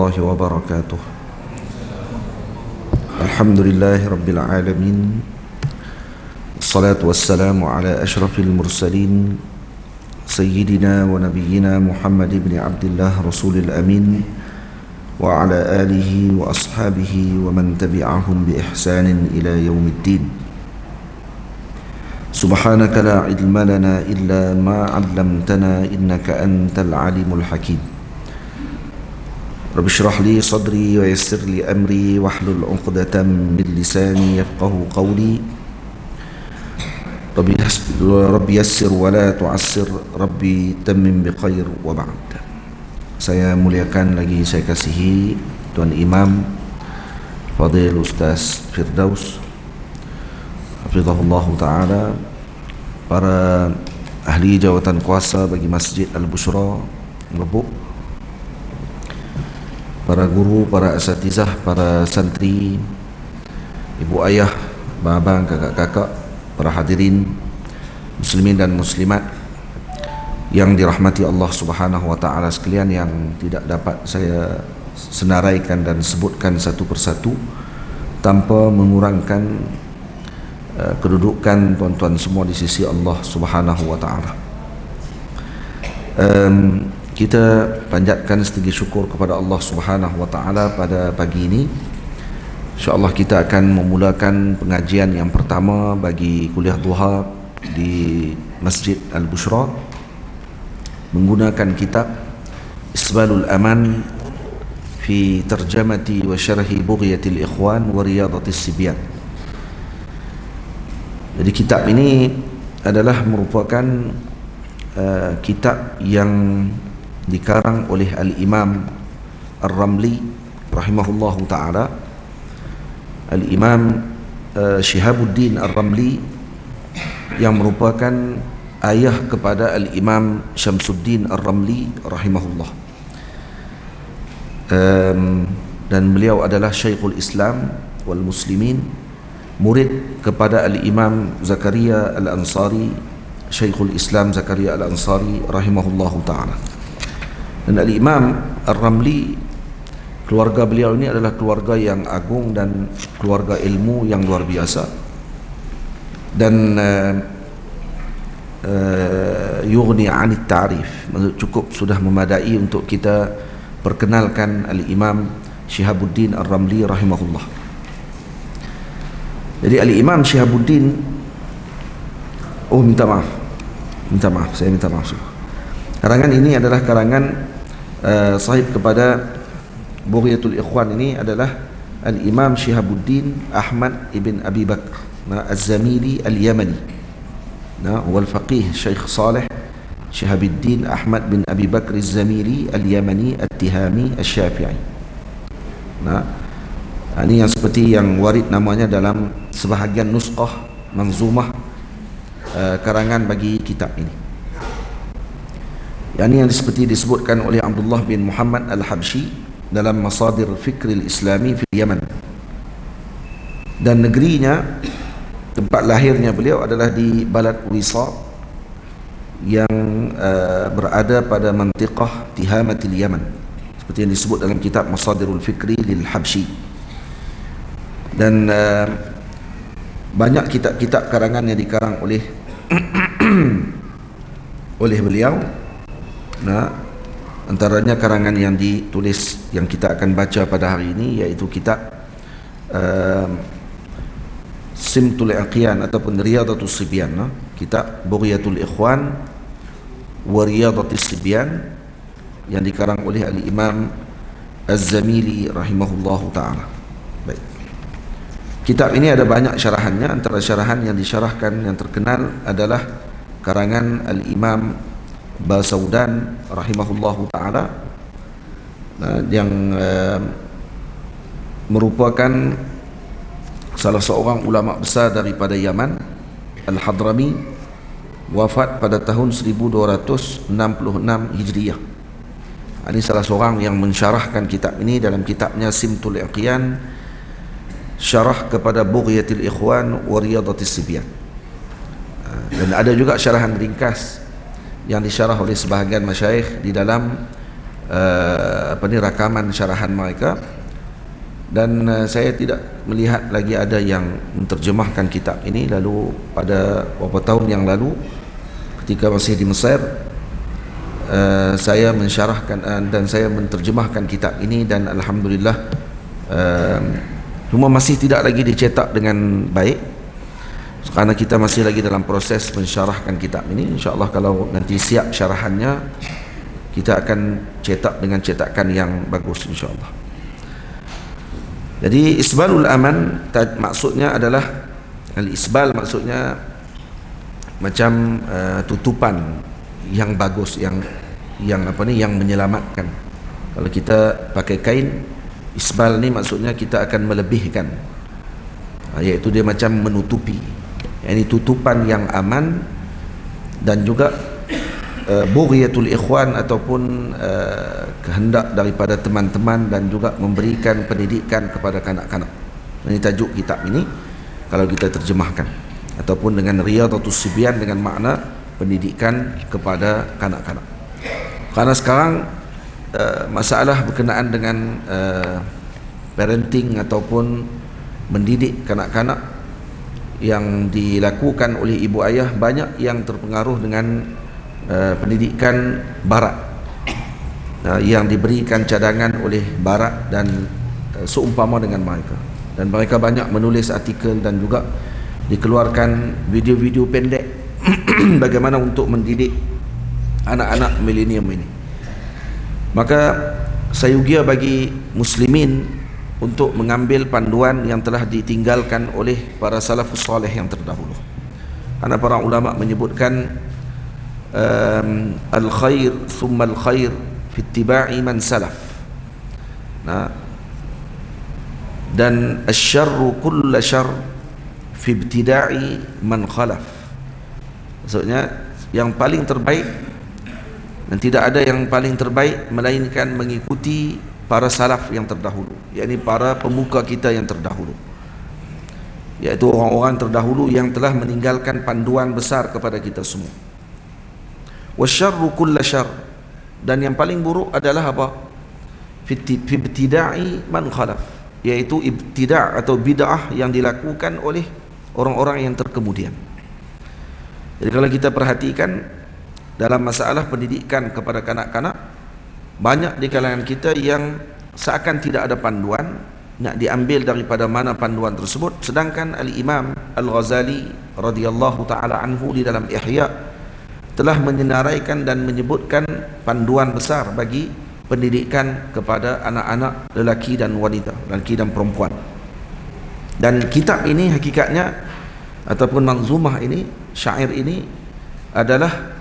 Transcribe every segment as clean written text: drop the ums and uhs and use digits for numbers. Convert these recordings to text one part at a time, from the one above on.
الله وبركاته. الحمد لله رب العالمين، الصلاة والسلام على أشرف المرسلين سيدنا ونبينا محمد بن عبد الله رسول الأمين وعلى آله وأصحابه ومن تبعهم بإحسان إلى يوم الدين. سبحانك لا علم لنا إلا ما علمتنا إنك أنت العليم الحكيم. رب اشرح لي صدري ويسر لي أمري واحلل عقدة من لساني يفقهوا قولي. رب يسر ولا تعسر، ربي تمم بخير وبعد. Saya muliakan lagi, saya kasihi Tuan Imam Fadil Ustaz Firdaus hafizahullah ta'ala, para ahli jawatan kuasa bagi Masjid Al-Bushra Merbuk, para guru, para asatizah, para santri, ibu ayah, abang, kakak-kakak, para hadirin muslimin dan muslimat yang dirahmati Allah Subhanahu wa taala sekalian, yang tidak dapat saya senaraikan dan sebutkan satu persatu tanpa mengurangkan kedudukan tuan-tuan semua di sisi Allah Subhanahu wa taala. Kita panjatkan setinggi syukur kepada Allah Subhanahu wa taala pada pagi ini. InsyaAllah kita akan memulakan pengajian yang pertama bagi kuliah duha di Masjid Al-Bushra menggunakan kitab Isbalul Aman fi Tarjamati wa Syarhi Bughyatil Ikhwan wa Riyadatis Sibyan. Jadi kitab ini adalah merupakan kitab yang dikarang oleh Al-Imam Ar-Ramli rahimahullahu ta'ala. Al-Imam Syihabuddin Ar-Ramli yang merupakan ayah kepada Al-Imam Syamsuddin Ar-Ramli rahimahullah, dan beliau adalah Syekhul Islam wal Muslimin, murid kepada Al-Imam Zakaria Al-Ansari, Syekhul Islam Zakaria Al-Ansari rahimahullahu ta'ala. Dan Al-Imam Ar-Ramli, keluarga beliau ini adalah keluarga yang agung dan keluarga ilmu yang luar biasa, dan yughni 'anit ta'rif, cukup sudah memadai untuk kita perkenalkan Al-Imam Syihabuddin Ar-Ramli rahimahullah. Jadi Al-Imam Syihabuddin, minta maaf, saya minta maaf. Karangan ini adalah karangan sahib kepada Bughyatul Ikhwan. Ini adalah Al-Imam Syihabuddin Ahmad ibn Abi Bakr Az-Zamili Al-Yamani, والفقيه Syekh Saleh Syihabuddin Ahmad bin Abi Bakr Az-Zamili Al-Yamani At-Tihami Asy-Syafi'i. Ini yang seperti yang warid namanya dalam sebahagian nuskhah manzumah karangan bagi kitab ini. Yang seperti disebutkan oleh Abdullah bin Muhammad Al-Habsyi dalam Masadir Fikri Al-Islami di Yaman, dan negerinya, tempat lahirnya beliau adalah di Balad Wisa yang berada pada mantiqah Tihamatil Yaman, seperti yang disebut dalam kitab Masadirul Fikri lil Habsyi. Dan banyak kitab-kitab karangan yang dikarang oleh oleh beliau. Antaranya karangan yang ditulis yang kita akan baca pada hari ini, iaitu kitab Simtul Aqiyan ataupun Riyadatus Sibyan, kitab Bughyatul Ikhwan wa Riyadatis Sibyan yang dikarang oleh Al-Imam Az-Zamili rahimahullahu ta'ala. Baik. Kitab ini ada banyak syarahannya. Antara syarahan yang disyarahkan yang terkenal adalah karangan Al-Imam Basaudan rahimahullahu ta'ala, yang merupakan salah seorang ulama besar daripada Yaman, Al-Hadrami, wafat pada tahun 1266 Hijriyah. Ini salah seorang yang mensyarahkan kitab ini dalam kitabnya Simtul Aqiyan, syarah kepada Bughyatil Ikhwan wa Riyadatis Sibyan. Dan ada juga syarahan ringkas yang disyarah oleh sebahagian masyayikh di dalam rakaman syarahan mereka, dan saya tidak melihat lagi ada yang menterjemahkan kitab ini. Lalu pada beberapa tahun yang lalu ketika masih di Mesir, saya mensyarahkan dan saya menterjemahkan kitab ini, dan alhamdulillah cuma masih tidak lagi dicetak dengan baik karena kita masih lagi dalam proses mensyarahkan kitab ini. InsyaAllah kalau nanti siap syarahannya, kita akan cetak dengan cetakan yang bagus insyaAllah. Jadi isbalul aman maksudnya adalah, al-isbal maksudnya macam tutupan yang bagus, yang menyelamatkan. Kalau kita pakai kain, isbal ni maksudnya kita akan melebihkan, iaitu dia macam menutupi, ini tutupan yang aman. Dan juga bughiyatul ikhwan ataupun kehendak daripada teman-teman, dan juga memberikan pendidikan kepada kanak-kanak. Ini tajuk kitab ini kalau kita terjemahkan, ataupun dengan riyadatus sibyan, dengan makna pendidikan kepada kanak-kanak. Karena sekarang masalah berkenaan dengan parenting ataupun mendidik kanak-kanak yang dilakukan oleh ibu ayah banyak yang terpengaruh dengan pendidikan barat, yang diberikan cadangan oleh barat dan seumpama dengan mereka. Dan mereka banyak menulis artikel dan juga dikeluarkan video-video pendek bagaimana untuk mendidik anak-anak milenium ini. Maka sayugia bagi muslimin untuk mengambil panduan yang telah ditinggalkan oleh para salafus salih yang terdahulu. Karena para ulama menyebutkan al-khair thumma al-khair fi ittiba'i man salaf. Dan asy-syarru kullu syarr fi ibtida'i man khalaf. Maksudnya yang paling terbaik, dan tidak ada yang paling terbaik melainkan mengikuti para salaf yang terdahulu, yakni para pemuka kita yang terdahulu, yaitu orang-orang terdahulu yang telah meninggalkan panduan besar kepada kita semua. Wasyarru kullu syarr, dan yang paling buruk adalah apa? Fi ibtida'i man khalaf, yaitu ibtida' atau bid'ah yang dilakukan oleh orang-orang yang terkemudian. Jadi kalau kita perhatikan dalam masalah pendidikan kepada kanak-kanak, banyak di kalangan kita yang seakan tidak ada panduan, nak diambil daripada mana panduan tersebut. Sedangkan Al-Imam Al-Ghazali radhiyallahu ta'ala anhu di dalam Ihya telah menyenaraikan dan menyebutkan panduan besar bagi pendidikan kepada anak-anak lelaki dan wanita, lelaki dan perempuan. Dan kitab ini hakikatnya, ataupun manzumah ini, syair ini adalah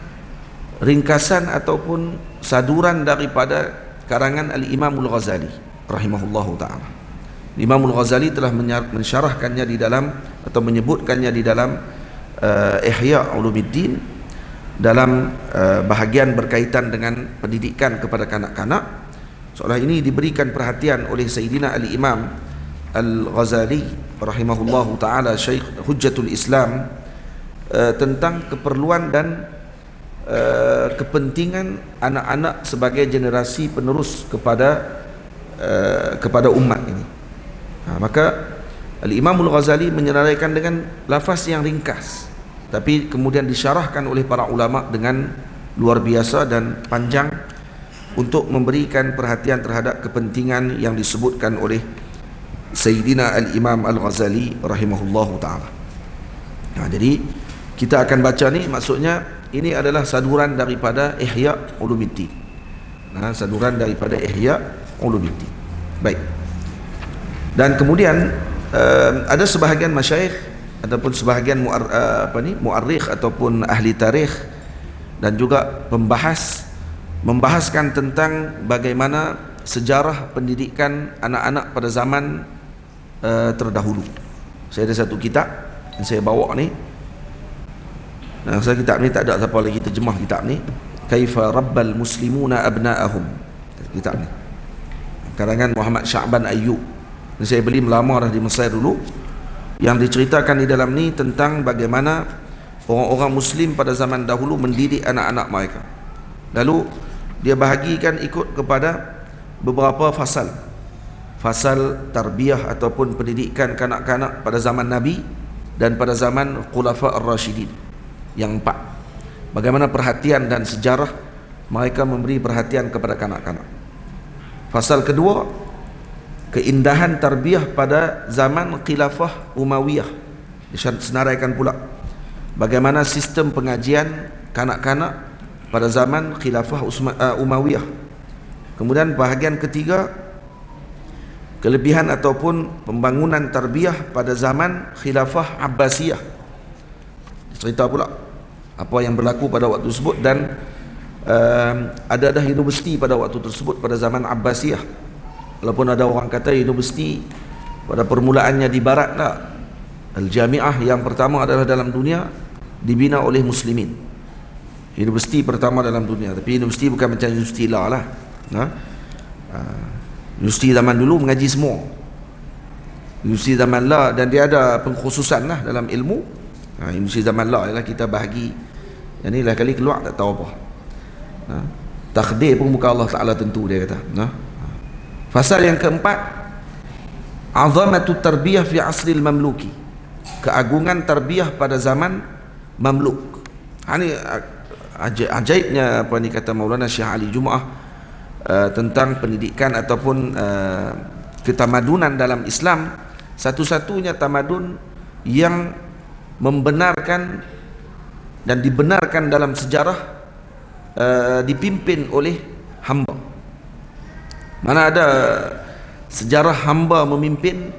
ringkasan ataupun saduran daripada karangan Al-Imam Al-Ghazali rahimahullahu ta'ala. Imam Al-Ghazali telah mensyarahkannya di dalam, atau menyebutkannya di dalam Ihya Ulumuddin, dalam bahagian berkaitan dengan pendidikan kepada kanak-kanak. Soalah ini diberikan perhatian oleh Sayyidina Al-Imam Al-Ghazali rahimahullahu ta'ala, Syekh Hujjatul Islam, tentang keperluan dan kepentingan anak-anak sebagai generasi penerus kepada umat ini. Maka Al-Imam Al-Ghazali menyenaraikan dengan lafaz yang ringkas, tapi kemudian disyarahkan oleh para ulama dengan luar biasa dan panjang untuk memberikan perhatian terhadap kepentingan yang disebutkan oleh Sayyidina Al-Imam Al-Ghazali rahimahullahu ta'ala. Jadi kita akan baca ni, maksudnya ini adalah saduran daripada Ihya Ulumuddin. Saduran daripada Ihya Ulumuddin. Baik. Dan kemudian ada sebahagian masyayikh ataupun sebahagian muarrikh ataupun ahli tarikh dan juga membahaskan tentang bagaimana sejarah pendidikan anak-anak pada zaman terdahulu. Saya ada satu kitab yang saya bawa ni. Saya kitab ni tak ada siapa lagi terjemah kitab ni. Kaifa rabbal muslimuna abna'ahum. Kitab ni karangan Muhammad Sya'ban Ayyub. Saya beli melama dah di Mesir dulu. Yang diceritakan di dalam ni tentang bagaimana orang-orang muslim pada zaman dahulu mendidik anak-anak mereka. Lalu dia bahagikan ikut kepada beberapa fasal. Fasal tarbiyah ataupun pendidikan kanak-kanak pada zaman Nabi dan pada zaman Khulafa Ar-Rashidin. Yang 4, bagaimana perhatian dan sejarah mereka memberi perhatian kepada kanak-kanak. Fasal kedua, keindahan tarbiyah pada zaman Khilafah Umayyah. Disenaraikan pula bagaimana sistem pengajian kanak-kanak pada zaman Khilafah Umayyah. Kemudian bahagian ketiga, kelebihan ataupun pembangunan tarbiyah pada zaman Khilafah Abbasiyah. Cerita pula apa yang berlaku pada waktu tersebut dan ada universiti pada waktu tersebut pada zaman Abbasiyah. Walaupun ada orang kata universiti pada permulaannya di barat lah. Al-Jami'ah yang pertama adalah dalam dunia dibina oleh muslimin. Universiti pertama dalam dunia, tapi universiti bukan macam universiti lah. Universiti zaman dulu mengaji semua. Universiti zaman lah, dan dia ada pengkhususan lah dalam ilmu. Universiti zaman lah ialah kita bahagi yang ni lah kali keluar tak tahu apa. Takdir pun bukan Allah Ta'ala tentu, dia kata. Fasal yang keempat, azamatu tarbiyah fi asril mamluki, keagungan tarbiyah pada zaman Mamluk. Ini ajaibnya apa ni kata Maulana Syekh Ali Jumaah tentang pendidikan ataupun ketamadunan dalam Islam. Satu-satunya tamadun yang membenarkan dan dibenarkan dalam sejarah dipimpin oleh hamba. Mana ada sejarah hamba memimpin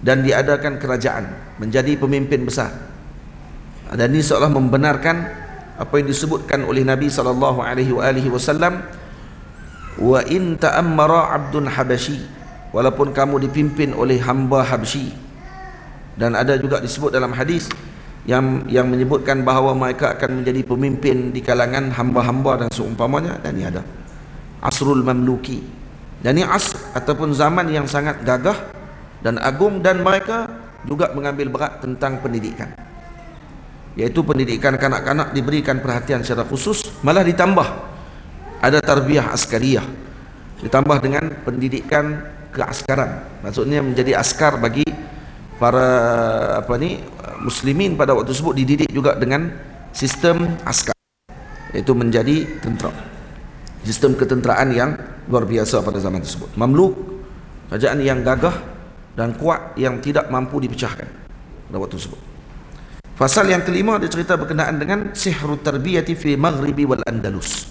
dan diadakan kerajaan menjadi pemimpin besar. Dan ini seolah membenarkan apa yang disebutkan oleh Nabi SAW, wa in ta'ammara abdun habasyi, walaupun kamu dipimpin oleh hamba Habsyi. Dan ada juga disebut dalam hadis yang menyebutkan bahawa mereka akan menjadi pemimpin di kalangan hamba-hamba dan seumpamanya. Dan ini ada Asrul Mamluki, dan ini asr ataupun zaman yang sangat gagah dan agung, dan mereka juga mengambil berat tentang pendidikan, iaitu pendidikan kanak-kanak diberikan perhatian secara khusus, malah ditambah ada tarbiyah askariyah, ditambah dengan pendidikan keaskaran. Maksudnya menjadi askar bagi para muslimin pada waktu tersebut, dididik juga dengan sistem askar, iaitu menjadi tentera, sistem ketenteraan yang luar biasa pada zaman tersebut. Mamluk, kerajaan yang gagah dan kuat yang tidak mampu dipecahkan pada waktu tersebut. Fasal yang kelima, dia cerita berkenaan dengan sihru tarbiyati fi maghribi wal andalus.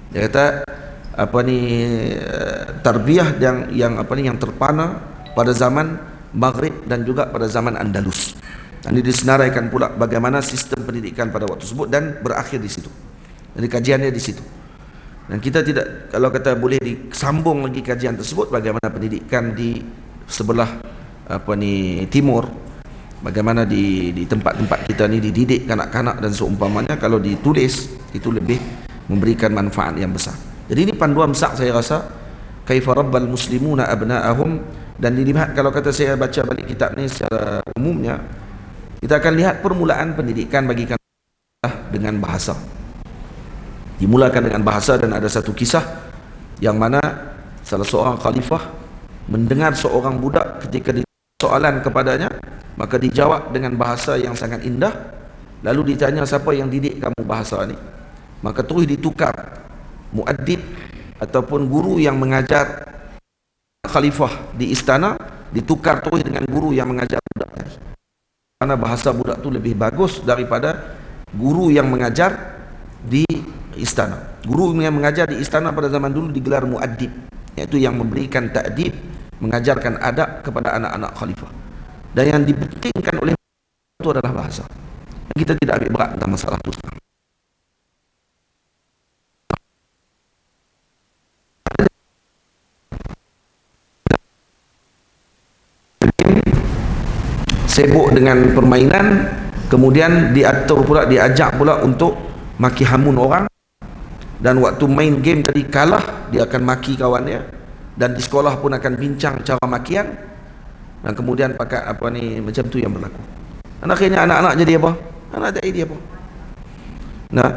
Dia kata tarbiyah yang terpana pada zaman Maghrib dan juga pada zaman Andalus. Dan ini disenaraikan pula bagaimana sistem pendidikan pada waktu tersebut dan berakhir di situ. Jadi kajiannya di situ. Dan kita tidak, kalau kata boleh disambung lagi kajian tersebut, bagaimana pendidikan di sebelah timur, bagaimana di tempat-tempat kita ni dididik kanak-kanak dan seumpamanya, kalau ditulis itu lebih memberikan manfaat yang besar. Jadi ini panduan besar saya rasa, kaifa rabbal muslimuna abna'ahum. Dan dilihat, kalau kata saya baca balik kitab ni secara umumnya, kita akan lihat permulaan pendidikan bagi kanak-kanak dengan bahasa. Dimulakan dengan bahasa, dan ada satu kisah yang mana salah seorang khalifah mendengar seorang budak ketika ditanya soalan kepadanya, maka dijawab dengan bahasa yang sangat indah. Lalu ditanya, siapa yang didik kamu bahasa ni? Maka terus ditukar muaddib ataupun guru yang mengajar khalifah di istana, ditukar terus dengan guru yang mengajar budak tadi. Karena bahasa budak tu lebih bagus daripada guru yang mengajar di istana. Guru yang mengajar di istana pada zaman dulu digelar muaddib, iaitu yang memberikan ta'dib, mengajarkan adab kepada anak-anak khalifah. Dan yang dipentingkan oleh itu adalah bahasa. Kita tidak ambil berat tentang masalah itu. Sibuk dengan permainan, kemudian diatur pula, diajak pula untuk maki hamun orang, dan waktu main game tadi kalah, dia akan maki kawannya, dan di sekolah pun akan bincang cara makian, dan kemudian pakai macam tu yang berlaku. Dan akhirnya anak-anak jadi apa? Anak jadi apa? Nah,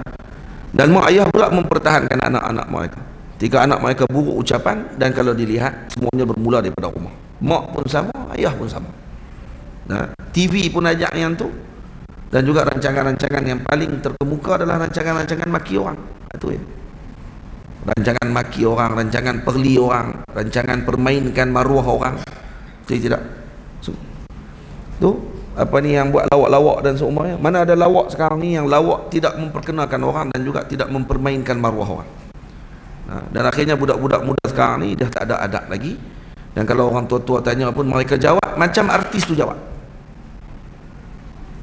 Dan mak ayah pula mempertahankan anak-anak mereka. Jika anak mereka buruk ucapan, dan kalau dilihat semuanya bermula daripada rumah. Mak pun sama, ayah pun sama. Nah, TV pun ajak yang tu. Dan juga rancangan-rancangan yang paling terkemuka adalah rancangan-rancangan maki orang. Itu ya. Rancangan maki orang, rancangan perli orang, rancangan permainkan maruah orang. Tidak. Tu apa ni yang buat lawak-lawak dan seumpamanya. Mana ada lawak sekarang ni yang lawak tidak memperkenalkan orang dan juga tidak mempermainkan maruah orang. Nah, dan akhirnya budak-budak muda sekarang ni dah tak ada adab lagi. Dan kalau orang tua-tua tanya pun mereka jawab macam artis tu jawab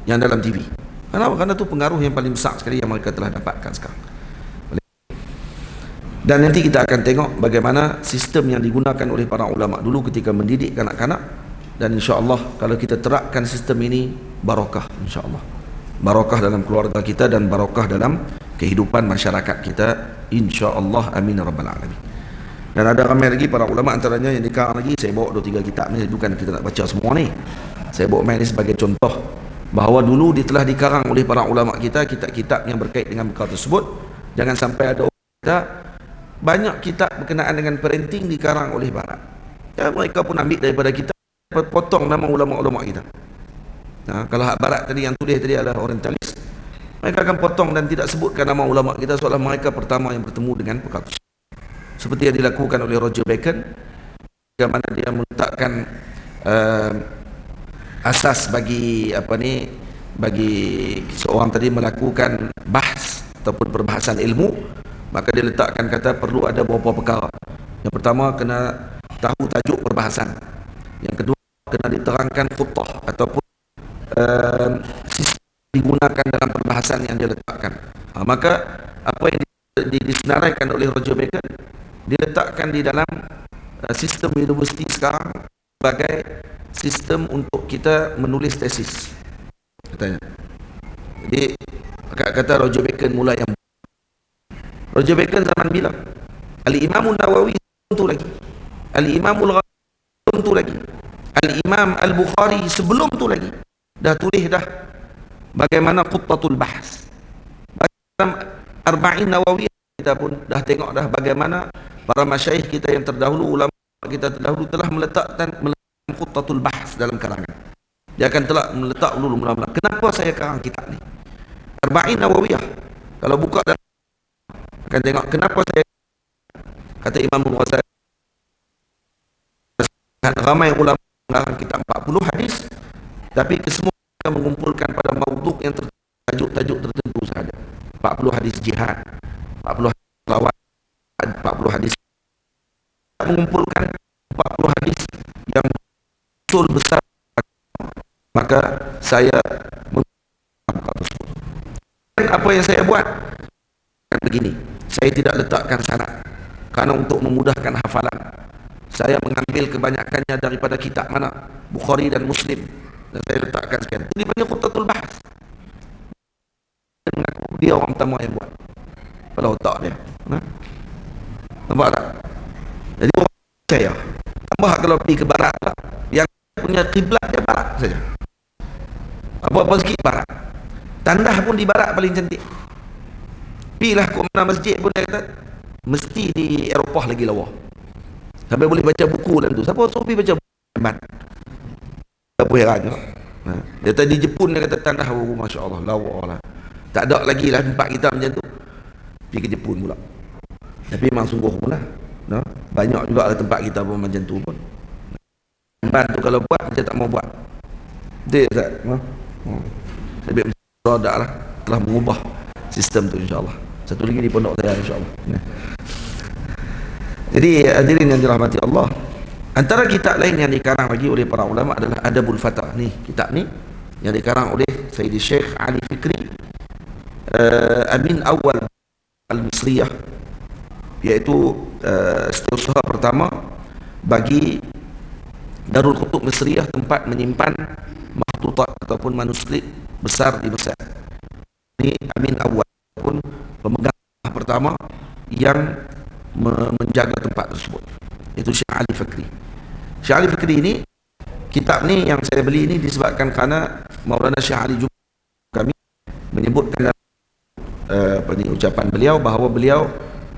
yang dalam TV. Kenapa? Kerana tu pengaruh yang paling besar sekali yang mereka telah dapatkan sekarang. Dan nanti kita akan tengok bagaimana sistem yang digunakan oleh para ulama dulu ketika mendidik kanak-kanak. Dan insya-Allah kalau kita terapkan sistem ini, barakah insya-Allah. Barakah dalam keluarga kita dan barakah dalam kehidupan masyarakat kita, insya-Allah, amin ya rabbal alamin. Dan ada ramai lagi para ulama, antaranya yang dikarang lagi, saya bawa 2-3 kitab ni, bukan kita nak baca semua ni. Saya bawa main ni sebagai contoh bahawa dulu telah dikarang oleh para ulama kita kitab-kitab yang berkait dengan perkara tersebut. Jangan sampai ada orang kita banyak kitab berkenaan dengan parenting dikarang oleh barat. Ya, mereka pun ambil daripada kita, potong nama ulama-ulama kita. Nah, kalau hak barat tadi yang tulis tadi adalah orientalis, mereka akan potong dan tidak sebutkan nama ulama kita seolah mereka pertama yang bertemu dengan perkara tersebut. Seperti yang dilakukan oleh Roger Bacon, bagaimana dia meletakkan asas bagi bagi seorang tadi melakukan bahas ataupun perbahasan ilmu. Maka dia letakkan kata perlu ada beberapa perkara. Yang pertama, kena tahu tajuk perbahasan. Yang kedua, kena diterangkan khutbah ataupun sistem digunakan dalam perbahasan yang dia letakkan. Maka apa yang disenaraikan oleh Roger Bacon diletakkan di dalam sistem universiti sekarang sebagai sistem untuk kita menulis tesis, katanya. Jadi kata Roger Bacon mula yang Roger Bacon zaman bila? Al-Imam Nawawi tu lagi, Al-Imam Al-Ghazali tu lagi, Al-Imam Al-Bukhari sebelum tu lagi dah tulis dah bagaimana khutatul bahs. Dalam Arba'in Nawawi kita pun dah tengok dah bagaimana para masyayikh kita yang terdahulu, ulama kita terdahulu telah meletakkan khutatul bahs dalam karangan. Dia akan telah meletak dulu mula-mula. Kenapa saya karang kitab ni? Arba'in Nawawiyah. Kalau buka dan akan tengok kenapa saya, kata Imam Al-Ghazali, ramai ulama mengarang kitab 40 hadis, tapi kesemua mengumpulkan pada maudhu yang tajuk-tajuk tertentu sahaja. 40 hadis jihad, 40 hadis lawat, 40 hadis, mengumpulkan 40 hadis yang betul besar. Maka saya apa yang saya buat begini, saya tidak letakkan sanad karena untuk memudahkan hafalan. Saya mengambil kebanyakannya daripada kitab mana, Bukhari dan Muslim, dan saya letakkan sekian. Itu dipanggil khutatul bahs. Dia mengaku dia orang pertama yang buat pada otak dia. Nampak tak? Jadi orang percaya. Tambah kalau pergi ke barat lah, yang punya kiblat dia barat saja. Apa-apa sikit barat. Tandah pun di barat paling cantik. Pilah ke mana masjid pun dia kata mesti di Eropah lagi lawa. Sampai boleh baca buku dalam tu. Siapa suruh pergi baca buku? Apa herannya? Dia tadi Jepun dia kata tandah, oh, Masya Allah, lawa lah. Tak ada lagi lah tempat kita macam tu. Pergi ke Jepun pula. Tapi memang sungguh pula. No? Banyak juga lah tempat kita pun macam tu pun. Tempat tu kalau buat, kita tak mau buat. Betul tak? Tapi dah lah, telah mengubah sistem tu insyaAllah. Satu lagi di pondok saya insyaAllah. Jadi hadirin yang dirahmati Allah, antara kitab lain yang dikarang lagi oleh para ulama adalah Adabul Fatah. Ni kitab ni yang dikarang oleh Sayyidi Syekh Ali Fikri Amin Awal Al-Misriyah, iaitu setiausaha pertama bagi Darul Kutub Misriyah, tempat menyimpan makhtutat ataupun manuskrip besar di Mesir. Ini Amin Awal pun pemegang pertama yang menjaga tempat tersebut, itu Syekh Ali Fikri. Syekh Ali Fikri ini, kitab ni yang saya beli ini disebabkan kerana Maulana Syekh Ali juga kami menyebutkan apa ni, ucapan beliau bahawa beliau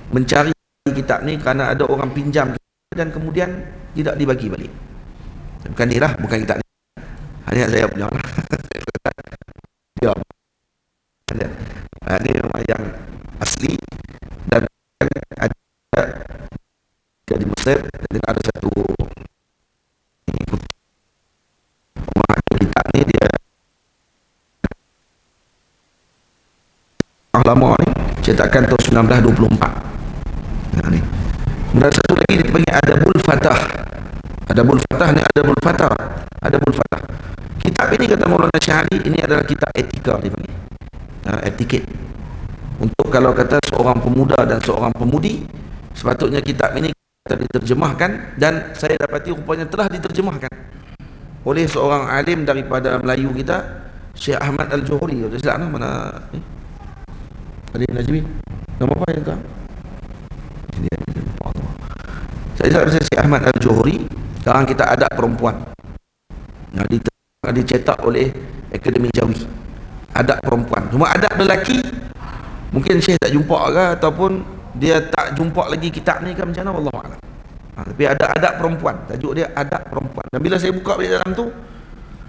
mencari kitab ni kerana ada orang pinjam dan kemudian tidak dibagi balik. Bukan dia lah, bukan kitab ni, hanya saya punya lah. Dia ini rumah yang asli dan ada di Mesir, dan ada satu rumah kitab ni, dia lama ni, cetakan tahun 1924. Nah, ni. Kemudian satu lagi dipanggil Adabul Fatah. Adabul Fatah ni, Adabul Fatah, Adabul Fatah. Kitab ini kata Maulana Syahri, ini adalah kitab etika dipanggil. Etiket. Untuk kalau kata seorang pemuda dan seorang pemudi, sepatutnya kitab ini diterjemahkan, dan saya dapati rupanya telah diterjemahkan oleh seorang alim daripada Melayu kita, Syekh Ahmad Al-Johri. Silap mana Adik Najmi, nama apa yang tak? Saya Syekh Ahmad Al-Johri. Sekarang kita adab perempuan yang dicetak oleh Akademi Jawi, adab perempuan. Cuma adab lelaki mungkin Syekh tak jumpa ke, ataupun dia tak jumpa lagi kitab ni kan, macam mana, wallahualam. Tapi ada adab perempuan, tajuk dia adab perempuan. Dan bila saya buka balik dalam tu,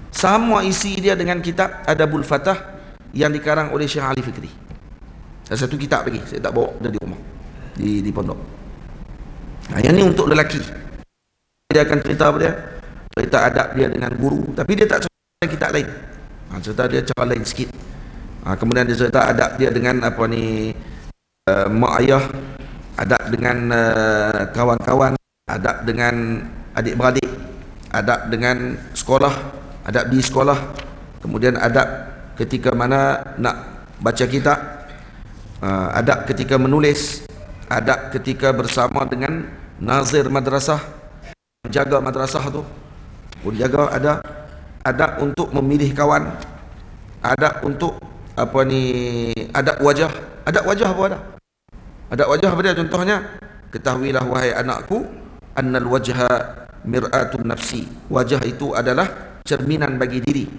sama isi dia dengan kitab Adabul Fatah yang dikarang oleh Syekh Ali Fikri. Satu kitab lagi saya tak bawa dari rumah, di pondok. Yang ni untuk lelaki. Dia akan cerita apa dia? Cerita adab dia dengan guru, tapi dia tak cerita kitab lain. Cerita dia cara lain sikit. Kemudian dia cerita adab dia dengan apa ni, mak ayah, adab dengan kawan-kawan, adab dengan adik-beradik, adab dengan sekolah, adab di sekolah, kemudian adab ketika mana nak baca kitab, adab ketika menulis, adab ketika bersama dengan nazir madrasah, jaga madrasah tu, jaga, ada adab untuk memilih kawan, adab untuk apa ni, adab wajah. Adab wajah apa ada? Adab wajah apa dia? Contohnya, ketahuilah wahai anakku, annal wajha mir'atun nafsi. Wajah itu adalah cerminan bagi diri.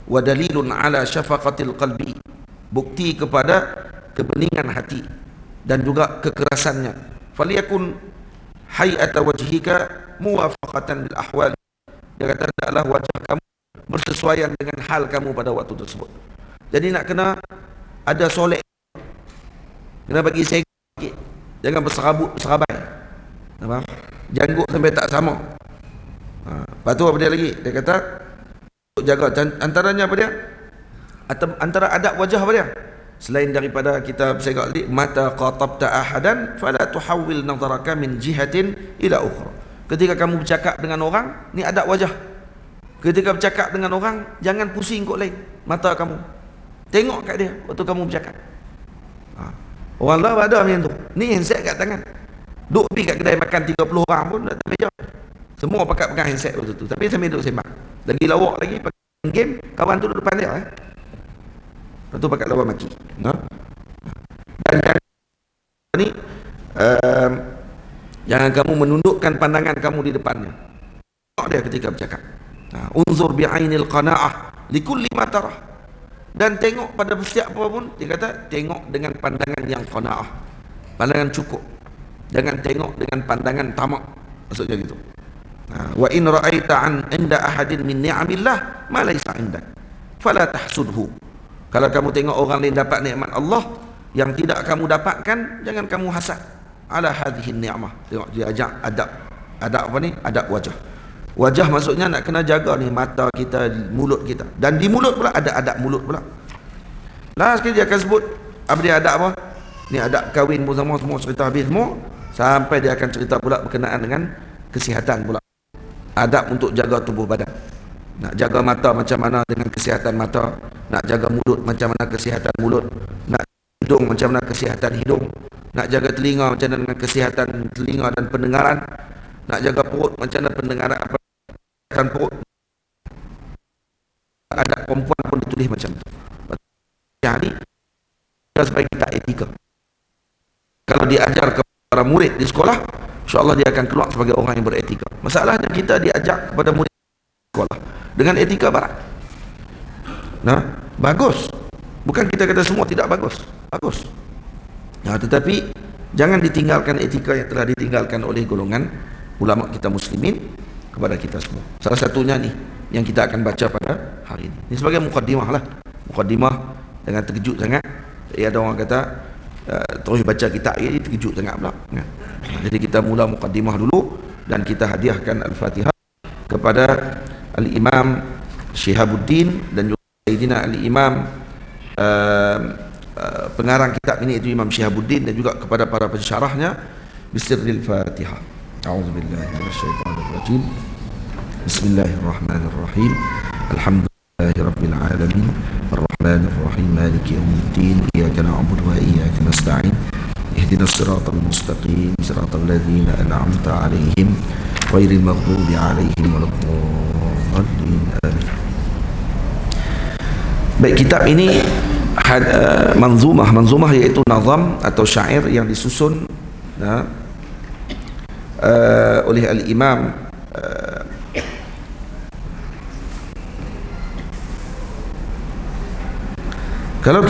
Wa dalilun ala syafaqatil qalbi. Bukti kepada kebeningan hati dan juga kekerasannya. Faliyakun hay'ata wajhika muwafaqatan bil ahwal. Dia kata hendaklah wajah kamu bersesuaian dengan hal kamu pada waktu tersebut. Jadi nak kena ada solek, kena bagi sikit, jangan berserabai. Apa? Janggut sampai tak sama. Lepas tu apa dia lagi? Dia kata untuk jaga, antaranya apa dia? Antara adab wajah apa dia? Selain daripada kita bercakap tadi, mata qatabta ahadan fala tuhawwil nazaraka min jihatin ila ukhra. Ketika kamu bercakap dengan orang, ni adab wajah. Ketika bercakap dengan orang, jangan pusing kot lain mata kamu. Tengok kat dia waktu kamu bercakap. Orang lah ada macam tu. Ni handset kat tangan. Duk pergi kat kedai makan 30 orang pun tak meja. Semua pakai handset waktu tu. Tapi sambil duduk sembang. Lagi lawak lagi, pakai game, kawan tu duduk depan dia. Lepas tu pakai lawan maki. Dan ni jangan kamu menundukkan pandangan kamu di depannya. Tengok dia ketika bercakap. Unzur bi'ainil qana'ah likulli ma tarah. Dan tengok pada setiap apa pun, dia kata tengok dengan pandangan yang qana'ah, pandangan cukup. Jangan tengok dengan pandangan tamak. Maksudnya gitu. Wa in ra'aita an inda ahadin min ni'amillah ma laysa indak fala tahsudhu. Kalau kamu tengok orang lain dapat nikmat Allah yang tidak kamu dapatkan, jangan kamu hasad. Ala hadhihi ni'mah. Tengok dia ajak adab. Adab apa ni? Adab wajah. Wajah maksudnya nak kena jaga ni mata kita, mulut kita. Dan di mulut pula ada adab mulut pula. Lah sekali dia akan sebut apa dia adab apa? Ni adab kahwin pun sama, semua cerita habis semua. Sampai dia akan cerita pula berkenaan dengan kesihatan pula. Adab untuk jaga tubuh badan. Nak jaga mata macam mana dengan kesihatan mata, nak jaga mulut macam mana kesihatan mulut, nak hidung macam mana kesihatan hidung, nak jaga telinga macam mana dengan kesihatan telinga dan pendengaran, nak jaga perut macam mana pendengaran kesihatan perut. Adab perempuan pun ditulis macam tu. Jadi supaya kita etika. Kalau diajar kepada para murid di sekolah, insya-Allah dia akan keluar sebagai orang yang beretika. Masalahnya kita diajak kepada murid sekolah dengan etika barat. Nah, bagus. Bukan kita kata semua tidak bagus. bagus. Tetapi jangan ditinggalkan etika yang telah ditinggalkan oleh golongan ulama kita muslimin kepada kita semua. Salah satunya ni yang kita akan baca pada hari ini. Ini sebagai mukaddimah lah. Mukaddimah, jangan terkejut sangat. Ada orang kata terus baca kitab ini terkejut sangat pula. Jadi kita mula mukaddimah dulu dan kita hadiahkan Al-Fatihah kepada Al-Imam Syihabuddin dan juga Sayyidina Al-Imam pengarang kitab ini, itu Imam Syihabuddin, dan juga kepada para pensyarahnya. Bisirril Fatihah. A'udzubillahi minasyaitonir rajim. Bismillahirrahmanirrahim. Alhamdulillahi rabbil alamin. Arrahmanir rahim. Maliki yaumiddin. Iyyaka na'budu wa iyyaka nasta'in. Ihdinas siratal mustaqim. Siratal ladzina an'amta 'alaihim ghairil maghdubi 'alaihim waladdallin. Amin. Baik, kitab ini manzumah iaitu nazam atau syair yang disusun oleh al-imam kalau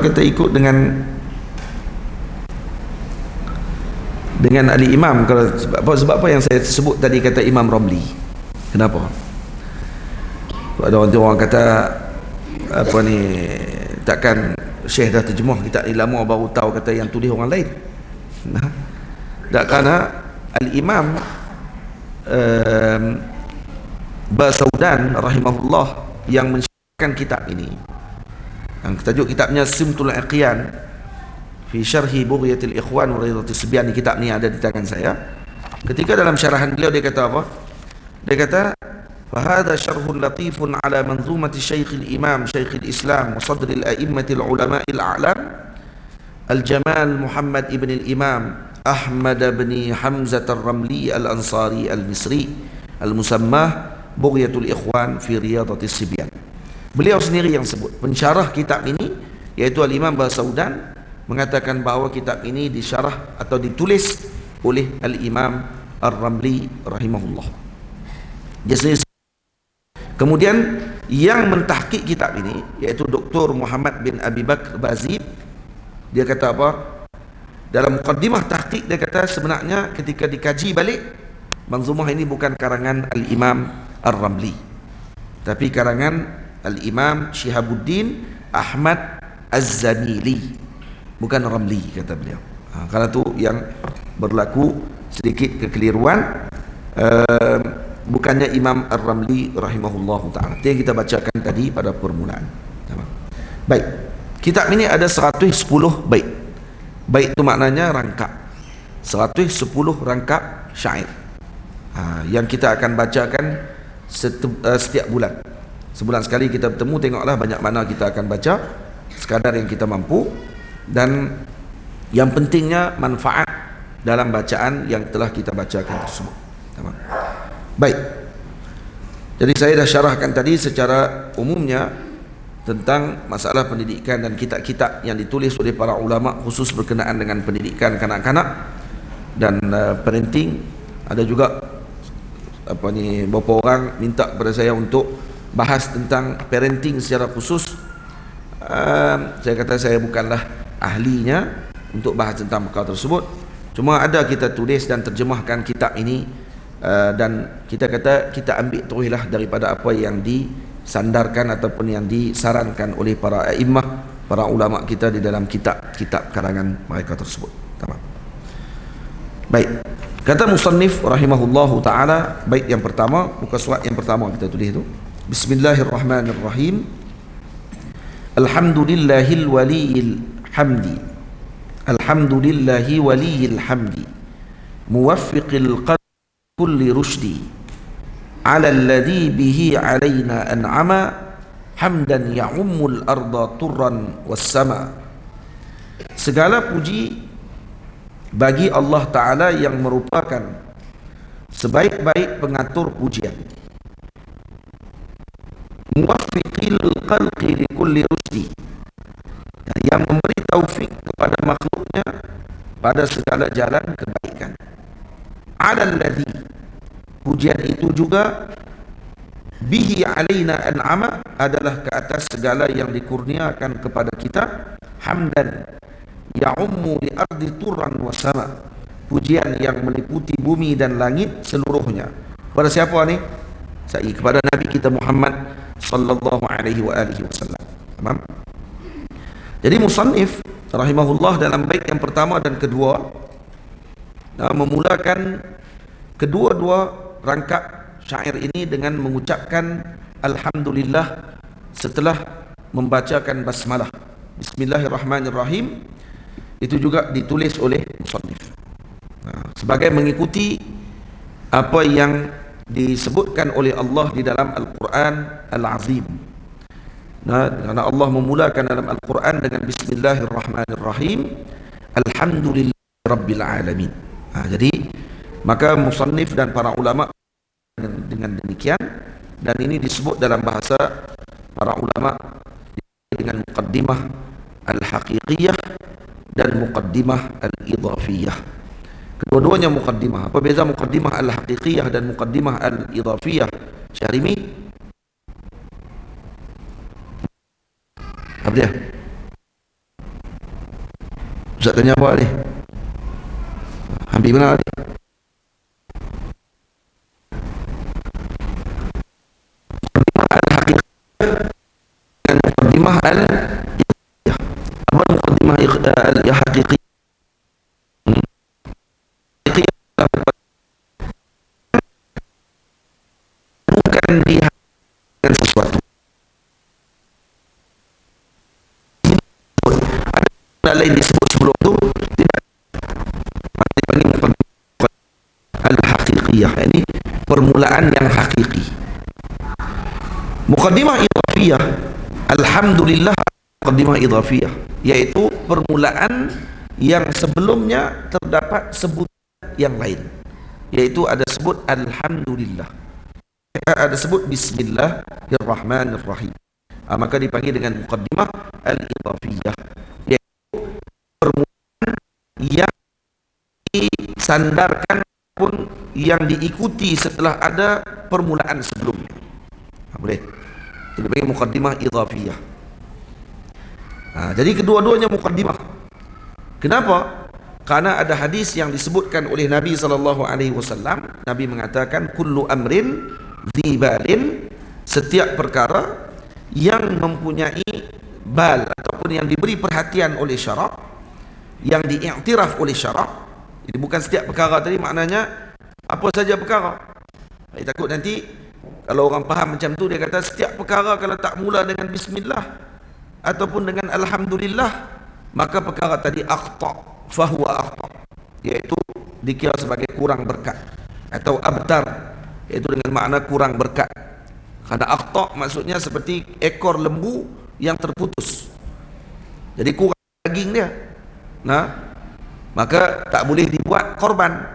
kita ikut dengan al-imam, kalau sebab apa yang saya sebut tadi kata Imam Ramli. Kenapa? Ada orang kata apa ni, takkan Syekh dah terjemah kitab ni lama baru tahu kata yang tulis orang lain. Tak, kerana Al-Imam Basaudan rahimahullah yang mensyarahkan kitab ini, yang tajuk kitabnya Simtul Aqiyan fi syarhi Bughyatil Ikhwan wa Ridhatis Sibyan. Kitab ni ada di tangan saya. Ketika dalam syarahan beliau dia kata apa? Dia kata فهذا شرح لطيف على منظومة الشيخ الإمام شيخ الإسلام وصدر الأئمة العلماء الأعلام الجمال محمد ابن الإمام أحمد بن حمزة الرملي الأنصاري المصري المسمى بغية الإخوان في رياضة الصبيان. Beliau sendiri yang sebut, pensyarah kitab ini yaitu Al-Imam Basaudan mengatakan bahawa kitab ini disyarah atau ditulis oleh Al-Imam Ar-Ramli rahimahullah. Dia sendiri. Kemudian yang mentahqiq kitab ini yaitu Dr. Muhammad bin Abi Bakr Bazib. Dia kata apa? Dalam muqaddimah tahqiq dia kata sebenarnya ketika dikaji balik, manzumah ini bukan karangan Al-Imam Ar-Ramli, tapi karangan Al-Imam Syihabuddin Ahmad Az-Zamili, bukan Ramli, kata beliau. Karena tu yang berlaku sedikit kekeliruan. Bukannya Imam Ar-Ramli rahimahullahu ta'ala. Itu yang kita bacakan tadi pada permulaan. Baik, kitab ini ada 110 bait. Bait itu maknanya rangkap. 110 rangkap syair yang kita akan bacakan setiap bulan. Sebulan sekali kita bertemu, tengoklah banyak mana kita akan baca, sekadar yang kita mampu, dan yang pentingnya manfaat dalam bacaan yang telah kita bacakan tersebut. Baik, jadi saya dah syarahkan tadi secara umumnya tentang masalah pendidikan dan kitab-kitab yang ditulis oleh para ulama khusus berkenaan dengan pendidikan kanak-kanak dan parenting. Ada juga beberapa orang minta kepada saya untuk bahas tentang parenting secara khusus. Saya kata saya bukanlah ahlinya untuk bahas tentang perkara tersebut. Cuma ada kita tulis dan terjemahkan kitab ini. Dan kita kata kita ambil teruslah daripada apa yang disandarkan ataupun yang disarankan oleh para a'immah, para ulama kita di dalam kitab-kitab karangan mereka tersebut. Tamam. Baik, kata musannif rahimahullahu ta'ala, bait yang pertama, muka surat yang pertama kita tulis itu, Bismillahirrahmanirrahim. Alhamdulillahil waliyil hamdi, alhamdulillahi waliyil hamdi, muwaffiqil qalbi kulli rushdi, ala alladhi bihi alayna an'ama, hamdan ya'ummul arda turran wassama. Segala puji bagi Allah Ta'ala yang merupakan sebaik-baik pengatur pujian, muwaffiqil khalqi li kulli rushdi, yang memberi taufik kepada makhluknya pada segala jalan kebaikan. Ala alladhi, pujian itu juga bihi alaina an'ama, adalah ke atas segala yang dikurniakan kepada kita, hamdan ya'ummu li ardi turran wa sama, pujian yang meliputi bumi dan langit seluruhnya. Kepada siapa ni? Kepada Nabi kita Muhammad sallallahu alaihi wa alihi wasallam. Tamam? Jadi musannif rahimahullah dalam bait yang pertama dan kedua memulakan kedua-dua rangkap syair ini dengan mengucapkan alhamdulillah setelah membacakan basmalah. Bismillahirrahmanirrahim itu juga ditulis oleh musannif sebagai mengikuti apa yang disebutkan oleh Allah di dalam Al-Quran Al-Azim. Karena Allah memulakan dalam Al-Quran dengan Bismillahirrahmanirrahim, Alhamdulillahi Rabbil Alamin. Jadi maka musannif dan para ulama dengan demikian, dan ini disebut dalam bahasa para ulama dengan muqaddimah al-haqiqiyah dan muqaddimah al-idhafiyah. Kedua-duanya muqaddimah. Apa beza muqaddimah al-haqiqiyah dan muqaddimah al-idhafiyah? Syarimi? Apa dia? Ustaz tanya apa ni? Hampir benar ni. Dan muqaddimah al-idhafiyah. Apa muqaddimah al-haqiqiyah? Bukan dihadirkan sesuatu. Ada lain disebut sebelum itu tidak dipanggil al-haqiqiyah. Ini permulaan yang hakiki. Muqaddimah idhafiyah, alhamdulillah, muqaddimah idhafiyah, yaitu permulaan yang sebelumnya terdapat sebutan yang lain, yaitu ada sebut alhamdulillah, ada sebut bismillahirrahmanirrahim. Maka dipanggil dengan muqaddimah al-idhafiyah, yaitu permulaan yang disandarkan pun yang diikuti setelah ada permulaan sebelumnya. Boleh. Itu dipanggil muqaddimah idhafiyah. Jadi kedua-duanya muqaddimah. Kenapa? Karena ada hadis yang disebutkan oleh Nabi SAW. Nabi mengatakan kullu amrin dzibalin, setiap perkara yang mempunyai bal ataupun yang diberi perhatian oleh syarak, yang diiktiraf oleh syarak. Jadi bukan setiap perkara tadi maknanya apa saja perkara. Takut nanti kalau orang faham macam tu, dia kata setiap perkara kalau tak mula dengan bismillah ataupun dengan alhamdulillah, maka perkara tadi akhta, fahuwa akhta, iaitu dikira sebagai kurang berkat, atau abtar, iaitu dengan makna kurang berkat. Karena akhta maksudnya seperti ekor lembu yang terputus, jadi kurang daging dia, maka tak boleh dibuat korban.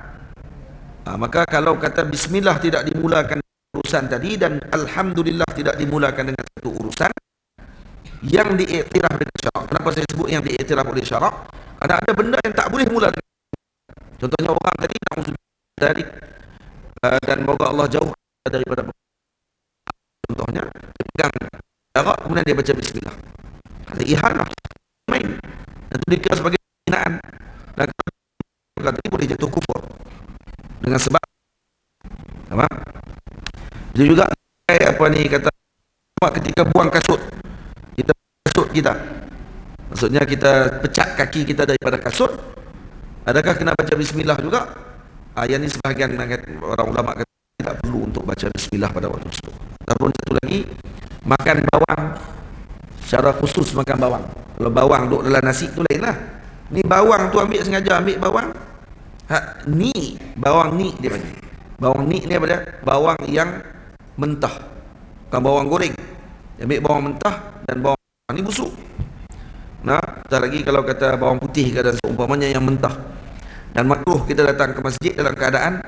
Maka kalau kata bismillah tidak dimulakan urusan tadi dan alhamdulillah tidak dimulakan dengan satu urusan yang diiktiraf dengan syarak. Kenapa saya sebut yang diiktiraf oleh syarak? Karena ada benda yang tak boleh mula dengan. Contohnya orang tadi dari dan moga Allah jauh daripada, contohnya pegang syarak kemudian dia baca bismillah, ada ihanah main, dan itu dikira sebagai hinaan, dan kalau tadi boleh jatuh kufur dengan sebab apa? Itu juga apa ni kata ketika buang kasut, kita maksudnya kita pecat kaki kita daripada kasut, adakah kena baca bismillah juga? Yang ni sebahagian orang ulama kata tidak perlu untuk baca bismillah pada waktu itu. Ataupun satu lagi, makan bawang secara khusus, makan bawang. Kalau bawang duduk dalam nasi tu lain lah. Ni bawang tu ambil sengaja ambil bawang, ni bawang ni dia panggil. Bawang ni apa dia? Bawang yang mentah, bukan bawang goreng. Dia ambil bawang mentah dan bawang ni busuk. Tak lagi kalau kata bawang putih ke, dan seumpamanya yang mentah. Dan makruh kita datang ke masjid dalam keadaan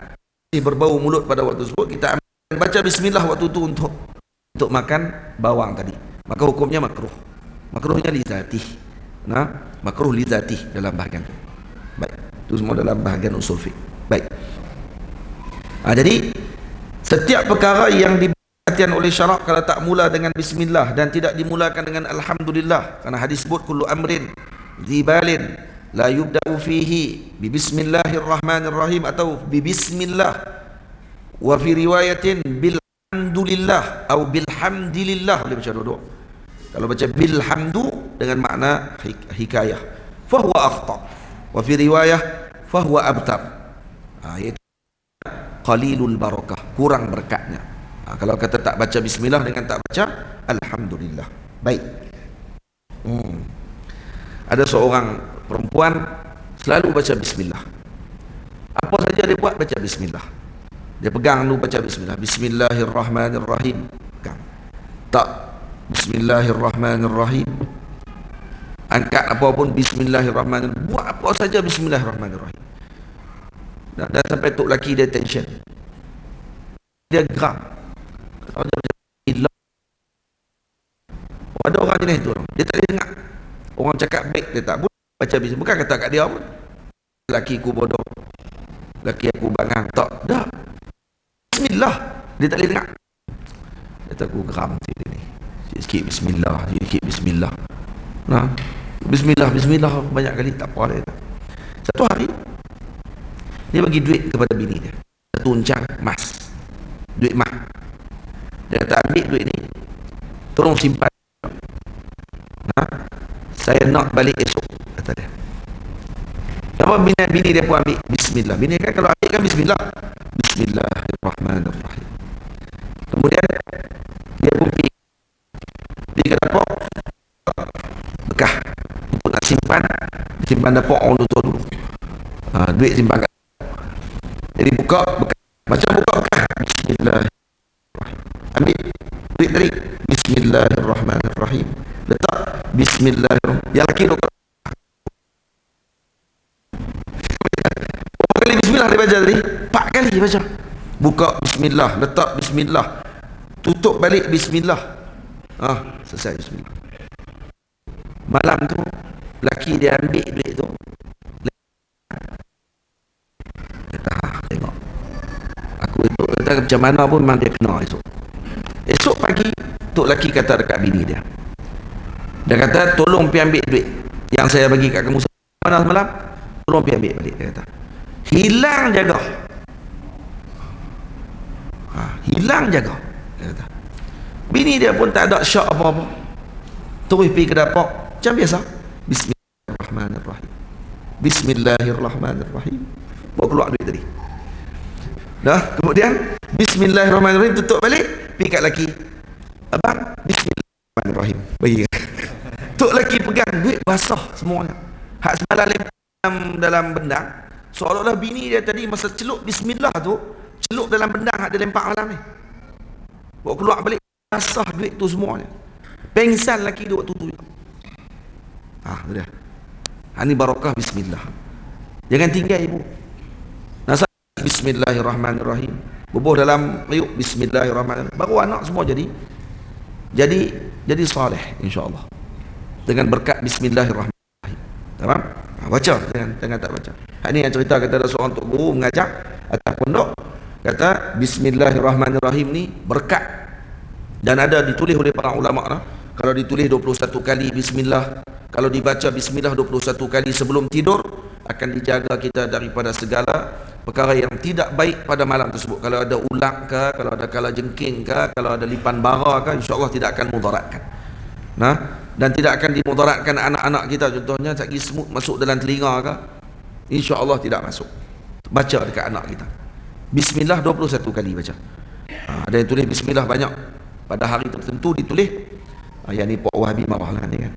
berbau mulut pada waktu tersebut, kita baca bismillah waktu itu untuk makan bawang tadi, maka hukumnya makruh. Makruhnya li zatih. Makruh li zatih dalam bahagian itu. Baik, itu semua dalam bahagian usul fiqh. Baik. Jadi setiap perkara yang diperhatian oleh syarak kalau tak mula dengan bismillah dan tidak dimulakan dengan alhamdulillah, karena hadis sebut kullu amrin Dibalin, la yubda'u fihi bi bismillahirrahmanirrahim atau bi bismillah, wa fi riwayatin bilhamdulillah atau bilhamdilillah, boleh baca dua-dua. Kalau baca bilhamdu dengan makna hikayah, fahuwa akhta, wa fi riwayah fahuwa abtar, iaitu qalilul barakah, kurang berkatnya. Kalau kata tak baca bismillah dengan tak baca alhamdulillah. Baik. Ada seorang perempuan selalu baca bismillah. Apa saja dia buat baca bismillah. Dia pegang dulu baca bismillah. Bismillahirrahmanirrahim. Pegang. Tak. Bismillahirrahmanirrahim. Angkat apa pun bismillahirrahmanirrahim. Buat apa saja bismillahirrahmanirrahim. Dan sampai tok laki dia tension. Dia geram. Kalau dia baca bismillah. Ada orang jenis tu. Dia tak boleh dengar. Orang cakap baik, dia tak boleh baca bismillah. Bukan kata kat dia pun, laki aku bodoh, laki aku bangang. Tak, dah bismillah, dia tak boleh dengar. Dia tak, aku geram ni. Sikit bismillah, sikit bismillah. Nah, bismillah, bismillah banyak kali, tak apa dia. Satu hari dia bagi duit kepada bini dia, satu uncang emas, duit emas. Dia kata, ambil duit ni, tolong simpan. Saya nak balik esok, kata dia. Apa bini dia pun ambil bismillah. Bini kan kalau ambil kan bismillah. Bismillahirrahmanirrahim. Kemudian dia pun pergi ke dapur, bekah untuk nak simpan dapur orang tutup dulu. Duit simpan kat. Jadi buka bekah, macam buka bekah. Bismillahirrahmanirrahim. Ambil duit tadi. Bismillahirrahmanirrahim. Letak bismillahirrahmanirrahim. Yang laki tu berapa kali bismillah dia baca tadi? 4 kali dia baca. Buka bismillah, letak bismillah, tutup balik bismillah. Selesai bismillah. Malam tu laki dia ambil duit tu. Kata, tengok aku itu kata macam mana pun memang dia kena esok. Esok pagi tok laki kata dekat bini dia. Dia kata, tolong pergi ambil duit yang saya bagi kat kamu semalam, tolong pergi ambil balik. Dia kata, hilang jaga. Hilang jaga. Dia kata, bini dia pun tak ada syak apa-apa, terus pergi ke dapur macam biasa. Bismillahirrahmanirrahim. Bismillahirrahmanirrahim. Bawa keluar duit tadi. Dah, kemudian bismillahirrahmanirrahim, tutup balik, pergi kat laki. Abang, bismillahirrahmanirrahim. Bagi. Tok laki pegang duit basah semuanya. Hak semalam dalam bendang, seolah-olah bini dia tadi masa celup bismillah tu, celup dalam bendang hak dia lempak malam ni. Bawa keluar balik, basah duit tu semuanya. Pengsan laki dia waktu tu. Tu dia. Ini barakah bismillah. Jangan tinggal ibu. Nasa bismillahirrahmanirrahim. Bubuh dalam riuk bismillahirrahmanirrahim. Baru anak semua jadi soleh insya-Allah. Dengan berkat bismillahirrahmanirrahim. Tamam? Baca, jangan tak baca. Ini yang cerita, kata ada seorang tok guru mengajar atas pondok, kata bismillahirrahmanirrahim ni berkat, dan ada ditulis oleh para ulama lah. Kalau ditulis 21 kali bismillah, kalau dibaca bismillah 21 kali sebelum tidur, akan dijaga kita daripada segala perkara yang tidak baik pada malam tersebut. Kalau ada ulat ke, kalau ada kalajengking ke, kalau ada lipan bara ke, insya-Allah tidak akan mudaratkan. Dan tidak akan dimudaratkan anak-anak kita. Contohnya sagi semut masuk dalam telinga ke, insya-Allah tidak masuk. Baca dekat anak kita. Bismillah 21 kali baca. Ada yang tulis bismillah banyak. Pada hari tertentu ditulis. Yang ni Pak Wahabi marah lah ni kan.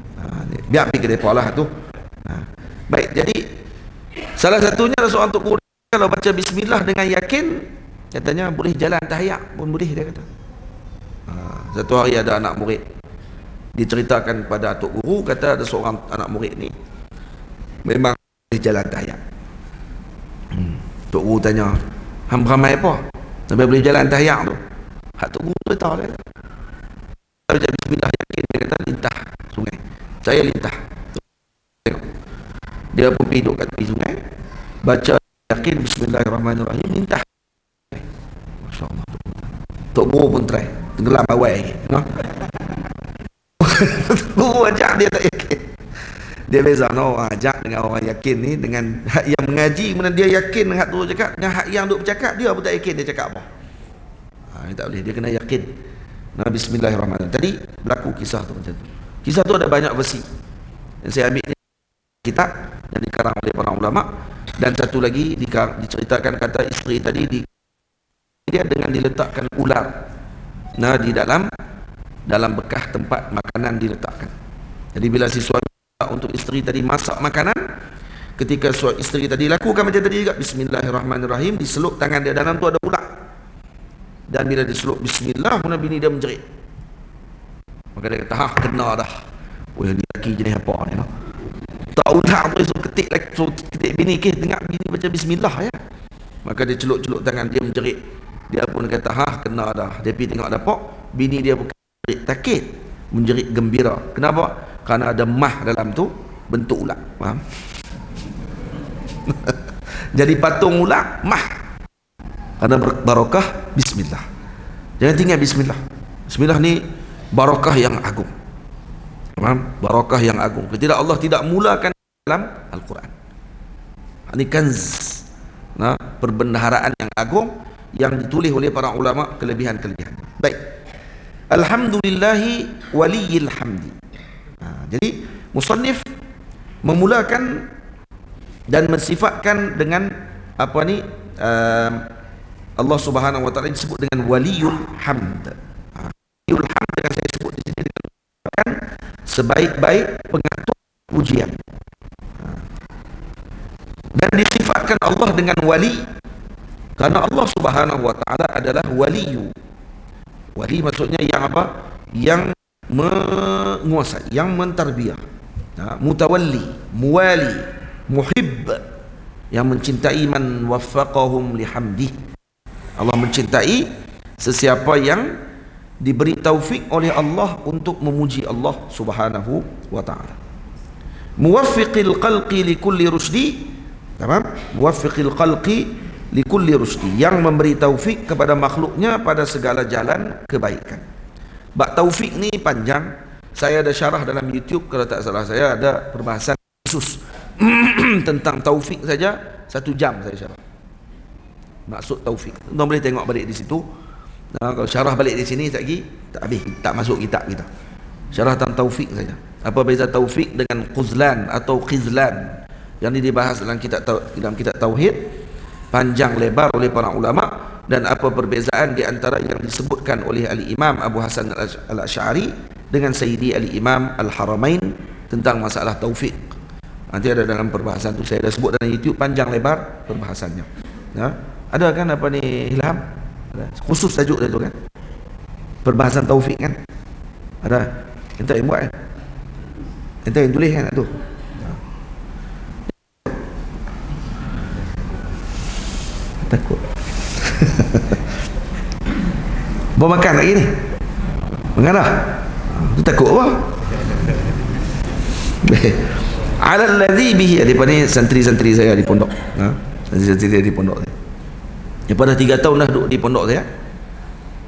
Biar pergi ke depa lah tu. Baik, jadi salah satunya ada seorang tok guru, kalau baca bismillah dengan yakin, katanya boleh jalan tahiyat pun boleh, dia kata. Satu hari ada anak murid diceritakan pada tok guru, kata ada seorang anak murid ni memang boleh jalan tahiyat. Tok guru tanya, hang beramai apa sampai boleh jalan tahiyat tu? Hak tok guru cerita dia. Baca bismillah yakin, dia kata lintah sungai. Saya lintah. Tengok. Dia pun pergi duduk kat tepi sungai, baca yakin bismillahirrahmanirrahim, lintah. Masya-Allah. Tok guru pun try, tenggelam awal lagi. Guru ajak dia tak yakin. Dia beza no ajak dengan orang yakin ni, dengan hak yang mengaji kemudian dia yakin dengan hak tu cakap, dengan hak yang duk bercakap dia pun tak yakin dia cakap apa. Ini tak boleh, dia kena yakin. Nah, bismillahirrahmanirrahim. Tadi berlaku kisah tu macam tu. Kisah tu ada banyak versi. Yang saya ambil ni kitab yang dikarang oleh para ulama, dan satu lagi diceritakan kata isteri tadi dia dengan diletakkan ular di dalam bekas tempat makanan diletakkan. Jadi bila si suami untuk isteri tadi masak makanan, ketika isteri tadi lakukan macam tadi juga, bismillahirrahmanirrahim, diseluk tangan dia dalam tu ada ular, dan bila diseluk bismillah, kemudian bini dia menjerit. Maka dia kata, kena dah. Weh, ni lelaki jenis apa ni, no? Tak ular tu, so ketik bini, dengar bini baca bismillah ya. Maka dia celuk-celuk tangan, dia menjerit. Dia pun kata, kena dah. Dia pergi tengok dapak, bini dia bukan menjerit takut, menjerit gembira. Kenapa? Kerana ada mah dalam tu bentuk ular. Faham? Jadi patung ular mah, kerana barakah bismillah. Jangan tinggal bismillah. Bismillah ni barakah yang agung. Faham? Barakah yang agung. Tidak, Allah tidak mulakan dalam Al-Quran. Ini kanz, perbendaharaan yang agung yang ditulis oleh para ulama, kelebihan-kelebihan. Baik. Alhamdulillahi waliyil hamdi. Jadi musannif memulakan dan mensifatkan dengan apa ni, Allah Subhanahu wa taala disebut dengan waliyul hamd. Waliyul hamd yang saya sebut di sini dengan sebaik-baik pengatur pujian. Dan disifatkan Allah dengan wali karena Allah Subhanahu wa taala adalah waliyu. Wali maksudnya yang apa? Yang menguasai, yang mentarbiah. Mutawalli, muwali, muhib, yang mencintai man waffaqahum lihamdih. Allah mencintai sesiapa yang diberi taufik oleh Allah untuk memuji Allah Subhanahu wa taala. Muwaffiqil khalqi likulli rusdi. Tamam? Muwaffiqil khalqi likulli rusdi, yang memberi taufik kepada makhluknya pada segala jalan kebaikan. Bak taufik ni panjang. Saya ada syarah dalam YouTube, kalau tak salah saya ada perbahasan khusus tentang taufik saja 1 jam saya syarah. Maksud taufik. Tuan boleh tengok balik di situ. Kalau syarah balik di sini tak habis, tak masuk kitab kita. Syarah tentang taufik saja. Apa beza taufik dengan quzlan atau qizlan? Yang ini dibahas dalam kitab tauhid panjang lebar oleh para ulama. Dan apa perbezaan di antara yang disebutkan oleh Al-Imam Abu Hasan Al-Asy'ari dengan Sayyidi Al-Imam Al-Haramain tentang masalah taufik. Nanti ada dalam perbahasan tu, saya dah sebut dalam YouTube panjang lebar perbahasannya. Ada kan apa ni, Ilham? Ada. Khusus tajuk dia tu kan? Perbahasan taufik kan? Ada. Entah yang buat kan? Entah yang tulis kan tu? Takut. Bawa makan lagi ni. Mengalah. Tu takut apa? Ala alladhi bihi, daripada ni santri-santri saya di pondok. Santri-santri saya di pondok saya. Daripada 3 tahun dah duduk di pondok saya.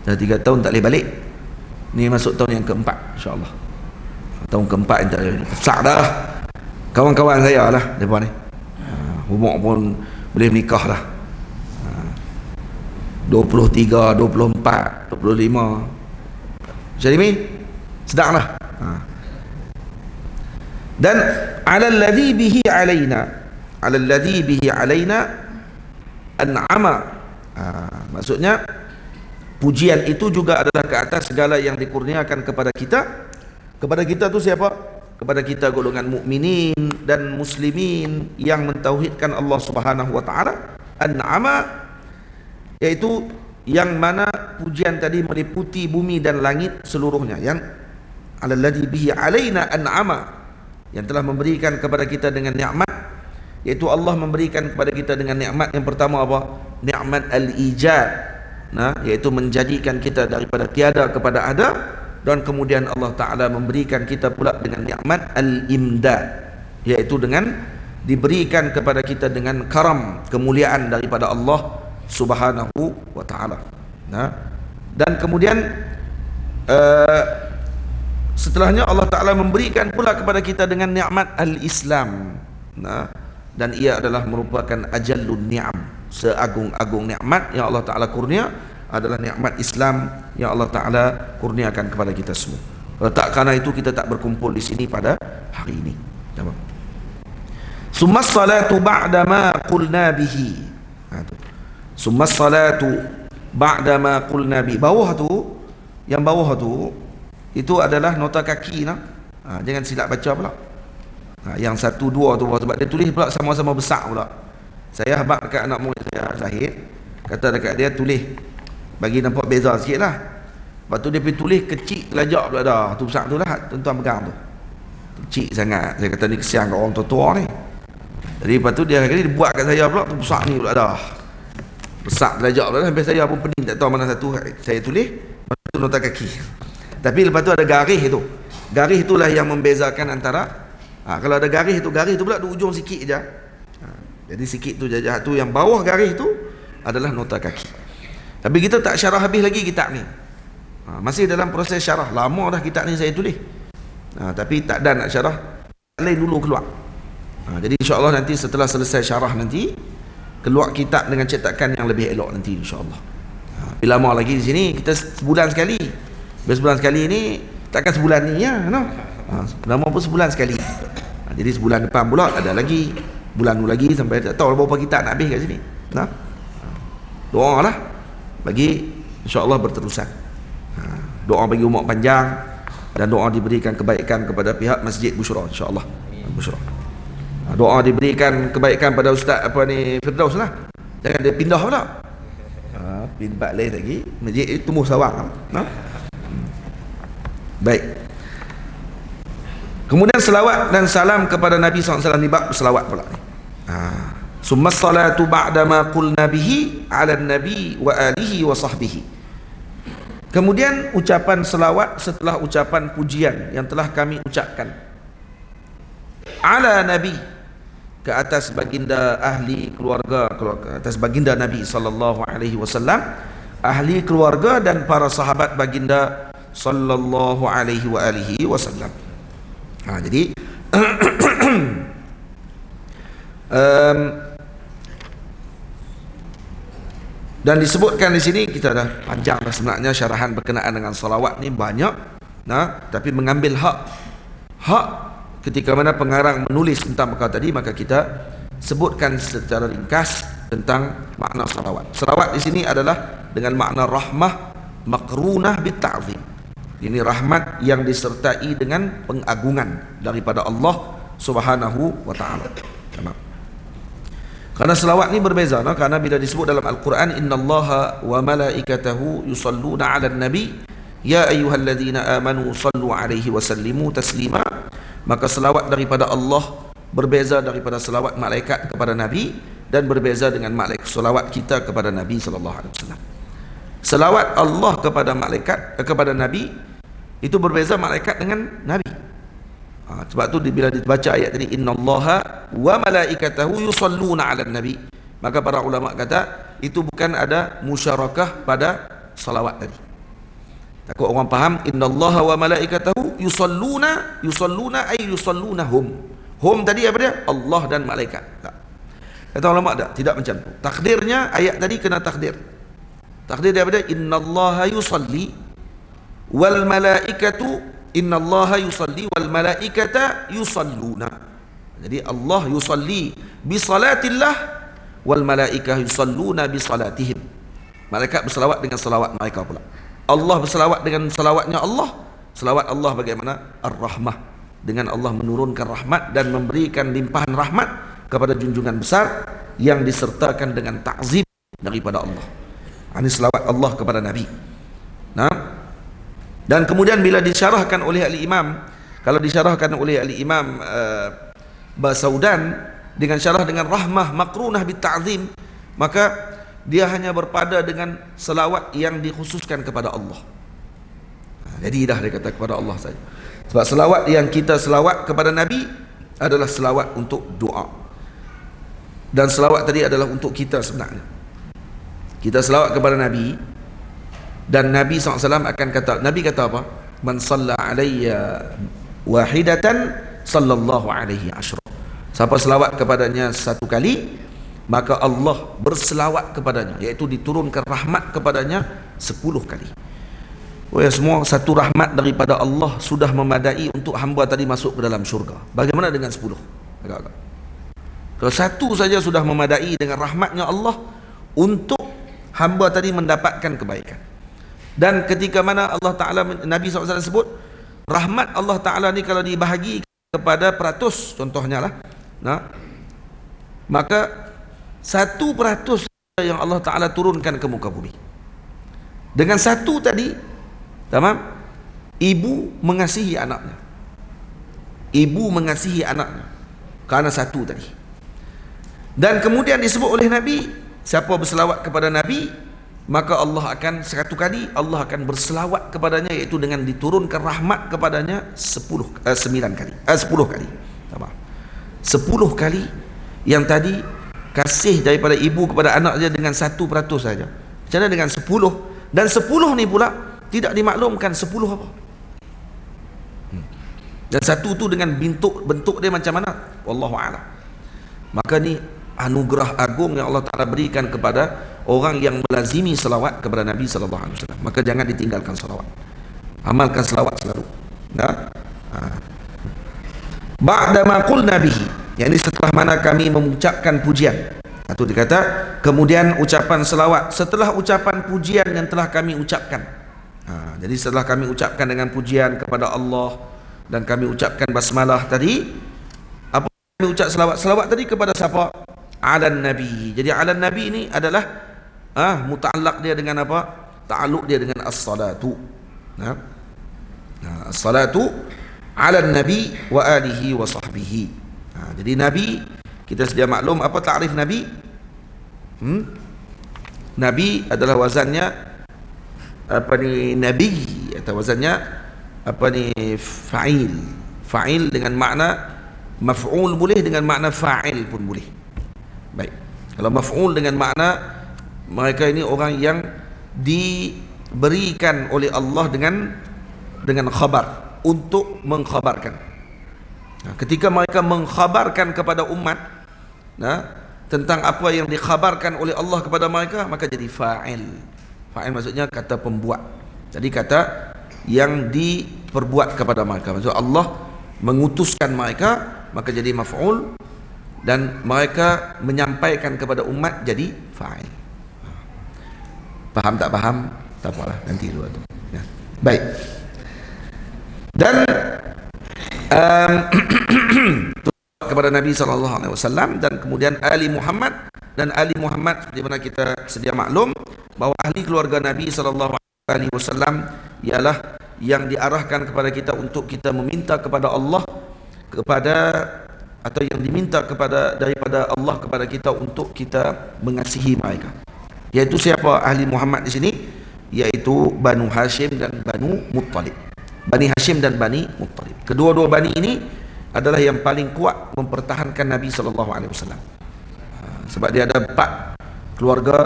Dah 3 tahun tak boleh balik. Ni masuk tahun yang keempat, insya-Allah. Tahun keempat yang tak boleh. Besar dah. Kawan-kawan saya lah depan ni. Umur pun boleh menikah dah. 23, 24, 25. Jadi ni sedanglah. Dan alal ladzi bihi alaina, alal ladzi bihi alaina an'ama. Maksudnya pujian itu juga adalah ke atas segala yang dikurniakan kepada kita. Kepada kita tu siapa? Kepada kita golongan mukminin dan muslimin yang mentauhidkan Allah Subhanahu wa taala. An'ama, yaitu yang mana pujian tadi meliputi bumi dan langit seluruhnya. Yang alladzi bihi alaina an'ama, yang telah memberikan kepada kita dengan nikmat, yaitu Allah memberikan kepada kita dengan nikmat yang pertama apa? Nikmat al-ijad, yaitu menjadikan kita daripada tiada kepada ada. Dan kemudian Allah Ta'ala memberikan kita pula dengan nikmat al-imdad, yaitu dengan diberikan kepada kita dengan karam, kemuliaan daripada Allah Subhanahu wa ta'ala. Dan kemudian Setelahnya Allah Ta'ala memberikan pula kepada kita dengan nikmat al-Islam. Nah, dan ia adalah merupakan ajallun ni'am, seagung-agung nikmat yang Allah Ta'ala kurnia adalah nikmat Islam yang Allah Ta'ala kurniakan kepada kita semua. Kalau tak kerana itu kita tak berkumpul di sini pada hari ini. Summas salatu ba'da ma qulna bihi. Summas salatu ba'da ma qulna bihi. Bawah tu, yang bawah tu itu adalah nota kaki nah. Jangan silap baca pula. Yang 1 2 tu sebab dia tulis pula sama-sama besar pula. Saya habaq dekat anak murid saya Zahid, kata dekat dia tulis bagi nampak beza sikitlah. Lepas tu dia pergi tulis kecil lajak pula dah. Tu besar tu lah tuan-tuan pegang tu. Kecil sangat. Saya kata ni kesian kat orang tua-tua ni. Jadi lepas tu dia kali dia buat kat saya pula tu besar ni pula dah. Besar lajak pula dah. Sampai saya pun pening tak tahu mana satu saya tulis. Lepas tu nota kaki. Tapi lepas tu ada garis tu. Garis itulah yang membezakan antara kalau ada garis tu pula di ujung sikit je. Jadi sikit tu jajah tu yang bawah garis tu adalah nota kaki. Tapi kita tak syarah habis lagi kitab ni. Masih dalam proses syarah. Lama dah kitab ni saya tulis. Tapi tak ada nak syarah. Lain dulu keluar. Jadi insya-Allah nanti setelah selesai syarah nanti keluar kitab dengan cetakan yang lebih elok nanti insya-Allah. Bila lama lagi di sini kita sebulan sekali. Sebulan sekali ni takkan sebulan ni ya, no. Lama pun sebulan sekali. Jadi sebulan depan pula ada lagi, bulan tu lagi sampai tak tahu berapa kitab nak habis kat sini. Nah. Doa lah bagi insya-Allah berterusan. Doa bagi umur panjang dan doa diberikan kebaikan kepada pihak Masjid Bushra insya-Allah. Bushra. Doa diberikan kebaikan pada Ustaz Firdaus lah. Jangan dia pindah pula. Pindah lain lagi masjid itu tumbuh sawang. Nah. Baik. Kemudian selawat dan salam kepada Nabi SAW ni bab selawat pula ni. Summas salatu ba'da ma qulna bihi 'ala nabi wa alihi wa sahbihi. Kemudian ucapan selawat setelah ucapan pujian yang telah kami ucapkan. 'Ala nabi, ke atas baginda ahli keluarga, atas baginda Nabi sallallahu alaihi wasallam, ahli keluarga dan para sahabat baginda sallallahu alaihi wa alihi wasallam. Jadi dan disebutkan di sini, kita dah panjang dah sebenarnya syarahan berkenaan dengan salawat ni banyak, tapi mengambil hak ketika mana pengarang menulis tentang perkara tadi, maka kita sebutkan secara ringkas tentang makna salawat. Salawat di sini adalah dengan makna rahmah maqrunah bit ta'zim. Ini rahmat yang disertai dengan pengagungan daripada Allah Subhanahu wa taala. Karena selawat ni berbeza, karena bila disebut dalam Al-Quran, innallaha wa malaikatahu yusalluna 'alan nabi ya ayyuhalladzina amanu sallu 'alaihi wa sallimu taslima. Maka selawat daripada Allah berbeza daripada selawat malaikat kepada Nabi, dan berbeza dengan malaikat selawat kita kepada Nabi sallallahu alaihi wasallam. Selawat Allah kepada malaikat kepada Nabi itu berbeza malaikat dengan Nabi. Sebab tu bila dibaca ayat tadi innallaha wa malaikatahu yusalluna 'alan nabi, maka para ulama kata itu bukan ada musyarakah pada salawat tadi. Takut orang faham innallaha wa malaikatahu yusalluna ay yusallunahum. Hum tadi apa dia? Allah dan malaikat. Tak. Kata ulama tidak macam tu. Takdirnya ayat tadi kena takdir. Takdir dia apa dia? Innallaha yusalli wal malaikatu, innallaha yusalli wal malaikata yusalluna. Jadi Allah yusalli bi salatillah wal malaikah yusalluna bi salatihim. Malaikat berselawat dengan selawat mereka pula. Allah berselawat dengan selawatnya Allah. Selawat Allah bagaimana? Ar-Rahmah, dengan Allah menurunkan rahmat dan memberikan limpahan rahmat kepada junjungan besar yang disertakan dengan ta'zim daripada Allah. Ini selawat Allah kepada Nabi. Dan kemudian bila disyarahkan oleh al-Imam, kalau disyarahkan oleh al-Imam Basaudan dengan syarah dengan rahmah maqrunah bit ta'zim, maka dia hanya berpada dengan selawat yang dikhususkan kepada Allah. Jadi dah dia kata kepada Allah saja. Sebab selawat yang kita selawat kepada Nabi adalah selawat untuk doa, dan selawat tadi adalah untuk kita sebenarnya. Kita selawat kepada Nabi, dan Nabi SAW akan kata, Nabi kata apa? man shalla alayya wahidatan sallallahu alaihi asyra. Siapa selawat kepadanya satu kali, maka Allah berselawat kepadanya, iaitu diturunkan rahmat kepadanya 10 kali. Oh ya, semua satu rahmat daripada Allah sudah memadai untuk hamba tadi masuk ke dalam syurga. Bagaimana dengan 10? Agak-agak. Kalau satu saja sudah memadai dengan rahmatnya Allah untuk hamba tadi mendapatkan kebaikan. Dan ketika mana Allah Ta'ala, Nabi SAW sebut, rahmat Allah Ta'ala ni kalau dibahagi kepada peratus, contohnya lah, nah, maka 1% yang Allah Ta'ala turunkan ke muka bumi. Dengan satu tadi, tamam, ibu mengasihi anaknya. Ibu mengasihi anaknya karena satu tadi. Dan kemudian disebut oleh Nabi, siapa berselawat kepada Nabi, maka Allah akan 100 kali Allah akan berselawat kepadanya, iaitu dengan diturunkan rahmat kepadanya 10 kali. 10 kali. Tamam. 10 kali yang tadi kasih daripada ibu kepada anak saja dengan 1% saja. Macam mana dengan 10? Dan 10 ni pula tidak dimaklumkan 10 apa. Dan satu tu dengan bentuk dia macam mana? Wallahu a'lam. Maka ni anugerah agung yang Allah Ta'ala berikan kepada orang yang melazimi selawat kepada Nabi sallallahu alaihi wasallam. Maka jangan ditinggalkan selawat. Amalkan selawat selalu. Nah. Ba'da ma qulna bihi, yakni setelah mana kami mengucapkan pujian. Itu dikata kemudian ucapan selawat setelah ucapan pujian yang telah kami ucapkan. Jadi setelah kami ucapkan dengan pujian kepada Allah dan kami ucapkan basmalah tadi, apa kami ucap selawat? Selawat tadi kepada siapa? Alan Nabi. Jadi alan Nabi ini adalah muta'allaq dia dengan apa? Ta'alluq dia dengan as-salatu. As-salatu ala Nabi wa alihi wa sahbihi. Jadi Nabi, kita sedia maklum apa takrif Nabi? Nabi adalah wazannya apa ni, Nabi, atau wazannya apa ni, fa'il. Fa'il dengan makna maf'ul boleh, dengan makna fa'il pun boleh. Baik. Kalau maf'ul dengan makna mereka ini orang yang diberikan oleh Allah dengan khabar, untuk mengkhabarkan. Ketika mereka mengkhabarkan kepada umat tentang apa yang dikhabarkan oleh Allah kepada mereka, maka jadi fa'il. Fa'il maksudnya kata pembuat. Jadi kata yang diperbuat kepada mereka. Maksud Allah mengutuskan mereka, maka jadi maf'ul, dan mereka menyampaikan kepada umat jadi fa'il. Faham tak faham? Tak apalah, nanti dulu tu. Ya. Baik. Dan kepada Nabi SAW dan kemudian Ali Muhammad, dan Ali Muhammad seperti mana kita sedia maklum bahawa ahli keluarga Nabi SAW ialah yang diarahkan kepada kita untuk kita meminta kepada Allah, atau yang diminta daripada Allah kepada kita untuk kita mengasihi mereka. Iaitu siapa ahli Muhammad di sini? Iaitu Banu Hashim dan Banu Muttalib. Bani Hashim dan Bani Muttalib. Kedua-dua bani ini adalah yang paling kuat mempertahankan Nabi SAW. Sebab dia ada 4 keluarga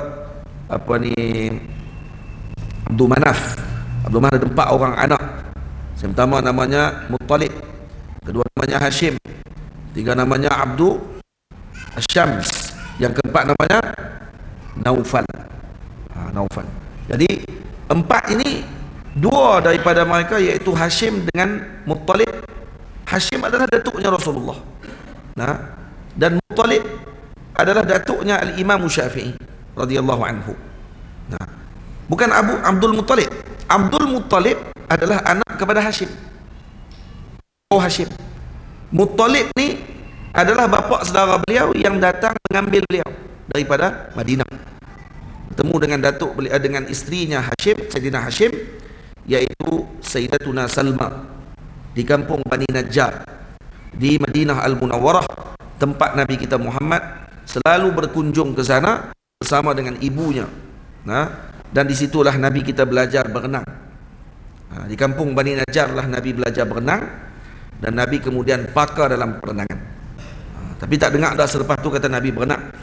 Abdul Manaf. Abdul Manaf ada 4 orang anak. Yang pertama namanya Muttalib, kedua namanya Hashim, tiga namanya Abdul Asyams, yang keempat namanya Naufal. Naufal. Jadi 4 ini, 2 daripada mereka iaitu Hashim dengan Muttalib. Hashim adalah datuknya Rasulullah, dan Muttalib adalah datuknya Al-Imam Syafi'i radhiyallahu anhu. Bukan Abdul Muttalib. Abdul Muttalib adalah anak kepada Hashim. Hashim. Muttalib ni adalah bapa saudara beliau yang datang mengambil beliau daripada Madinah. Bertemu dengan datuk beliau, dengan isterinya Hashim, Sayyidina Hashim, iaitu Sayyidatuna Salma, di kampung Bani Najjar di Madinah Al-Munawwarah, tempat Nabi kita Muhammad selalu berkunjung ke sana bersama dengan ibunya. Dan disitulah Nabi kita belajar berenang. Di kampung Bani Najjar lah Nabi belajar berenang, dan Nabi kemudian pakar dalam perenangan. Tapi tak dengar dah selepas tu kata Nabi berenang.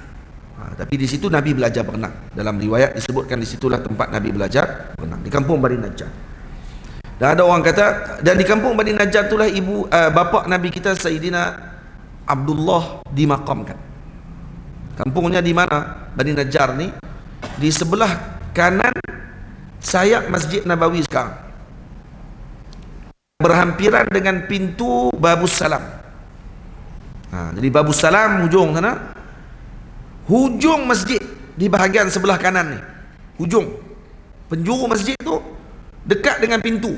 Tapi di situ Nabi belajar berenang. Dalam riwayat disebutkan di situlah tempat Nabi belajar berenang, di kampung Bani Najjar. Dan ada orang kata, dan di kampung Bani Najjar itulah bapa Nabi kita Sayyidina Abdullah dimakamkan. Kampungnya di mana? Bani Najjar ni di sebelah kanan sayap Masjid Nabawi sekarang, berhampiran dengan pintu Babus Salam. Jadi Babus Salam hujung sana, hujung masjid di bahagian sebelah kanan ni, hujung penjuru masjid tu dekat dengan pintu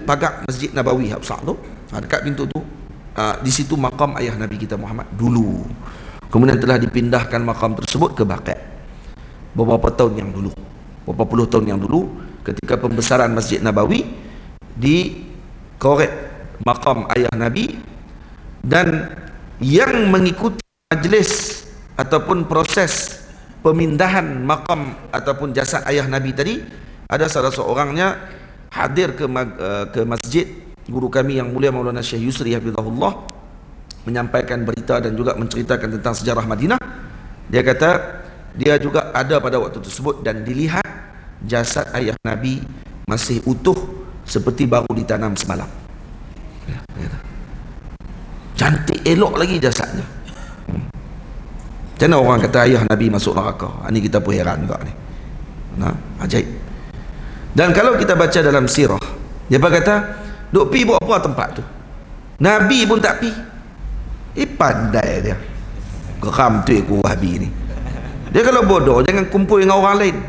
pagar Masjid Nabawi yang besar tu. Dekat pintu tu, di situ makam ayah Nabi kita Muhammad dulu. Kemudian telah dipindahkan makam tersebut ke Baqi' beberapa tahun yang dulu, beberapa puluh tahun yang dulu, ketika pembesaran Masjid Nabawi dikorek makam ayah Nabi. Dan yang mengikuti majlis ataupun proses pemindahan makam ataupun jasad ayah Nabi tadi, ada salah seorangnya hadir ke masjid guru kami yang mulia Maulana Syekh Yusri hafizahullah, menyampaikan berita dan juga menceritakan tentang sejarah Madinah. Dia kata dia juga ada pada waktu tersebut dan dilihat jasad ayah Nabi masih utuh seperti baru ditanam semalam. Cantik elok lagi jasadnya. Macam mana orang kata ayah Nabi masuk neraka? Ini kita pun heran juga ni. Ajaib. Dan kalau kita baca dalam sirah, dia kata duk pi buat apa tempat tu, Nabi pun tak pi. Pandai dia geram tu aku Wahabi ni. Dia kalau bodoh jangan kumpul dengan orang lain,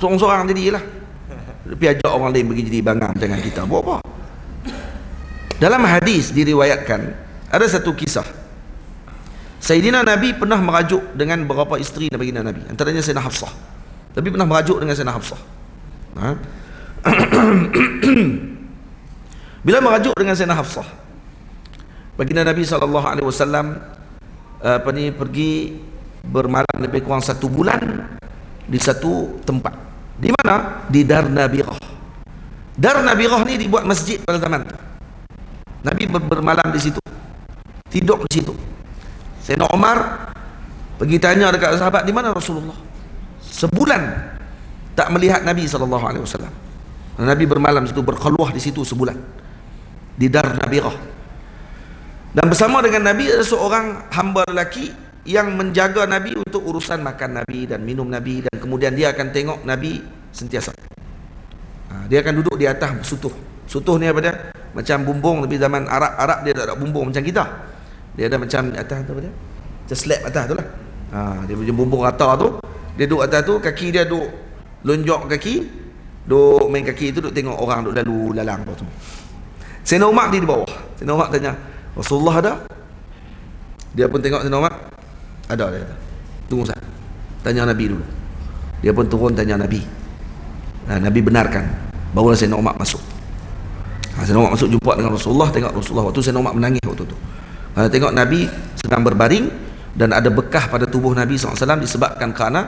seorang-seorang jadilah. Pi ajak orang lain pergi jadi bangang, jangan kita buat apa. Dalam hadis diriwayatkan ada satu kisah, Sayyidina Nabi pernah merajuk dengan beberapa isteri baginda Nabi, antaranya Sayyidina Hafsah. Nabi pernah merajuk dengan Sayyidina Hafsah. Bila merajuk dengan Sayyidina Hafsah, baginda Nabi SAW pergi bermalam lebih kurang 1 bulan di satu tempat. Di mana? Di Dar Nabirah. Dar Nabirah ni dibuat masjid pada zaman itu. Nabi bermalam di situ, tidur di situ. Sayyidina Umar pergi tanya dekat sahabat, di mana Rasulullah? Sebulan tak melihat Nabi SAW. Nabi bermalam situ, berkeluar di situ sebulan di Dar Nabirah. Dan bersama dengan Nabi ada seorang hamba lelaki yang menjaga Nabi untuk urusan makan Nabi dan minum Nabi, dan kemudian dia akan tengok Nabi sentiasa. Dia akan duduk di atas sutuh. Sutuh ni apa dia? Macam bumbung, tapi zaman Arab dia tak ada bumbung macam kita. Dia ada macam atas tu apa dia? Macam slab atas tu lah. Dia macam bumbung rata tu. Dia duduk atas tu, kaki dia duduk lonjok kaki, duduk main kaki tu, duduk tengok orang duduk lalu lalang tu. Sayyidina Umar di bawah. Sayyidina Umar tanya, Rasulullah ada? Dia pun tengok Sayyidina Umar, ada. Dia kata, tunggu saat, tanya Nabi dulu. Dia pun turun tanya Nabi. Nabi benarkan. Barulah Sayyidina Umar masuk. Sayyidina Umar masuk jumpa dengan Rasulullah. Tengok Rasulullah waktu Sayyidina Umar menangis waktu tu. Tengok Nabi sedang berbaring dan ada bekah pada tubuh Nabi SAW disebabkan kerana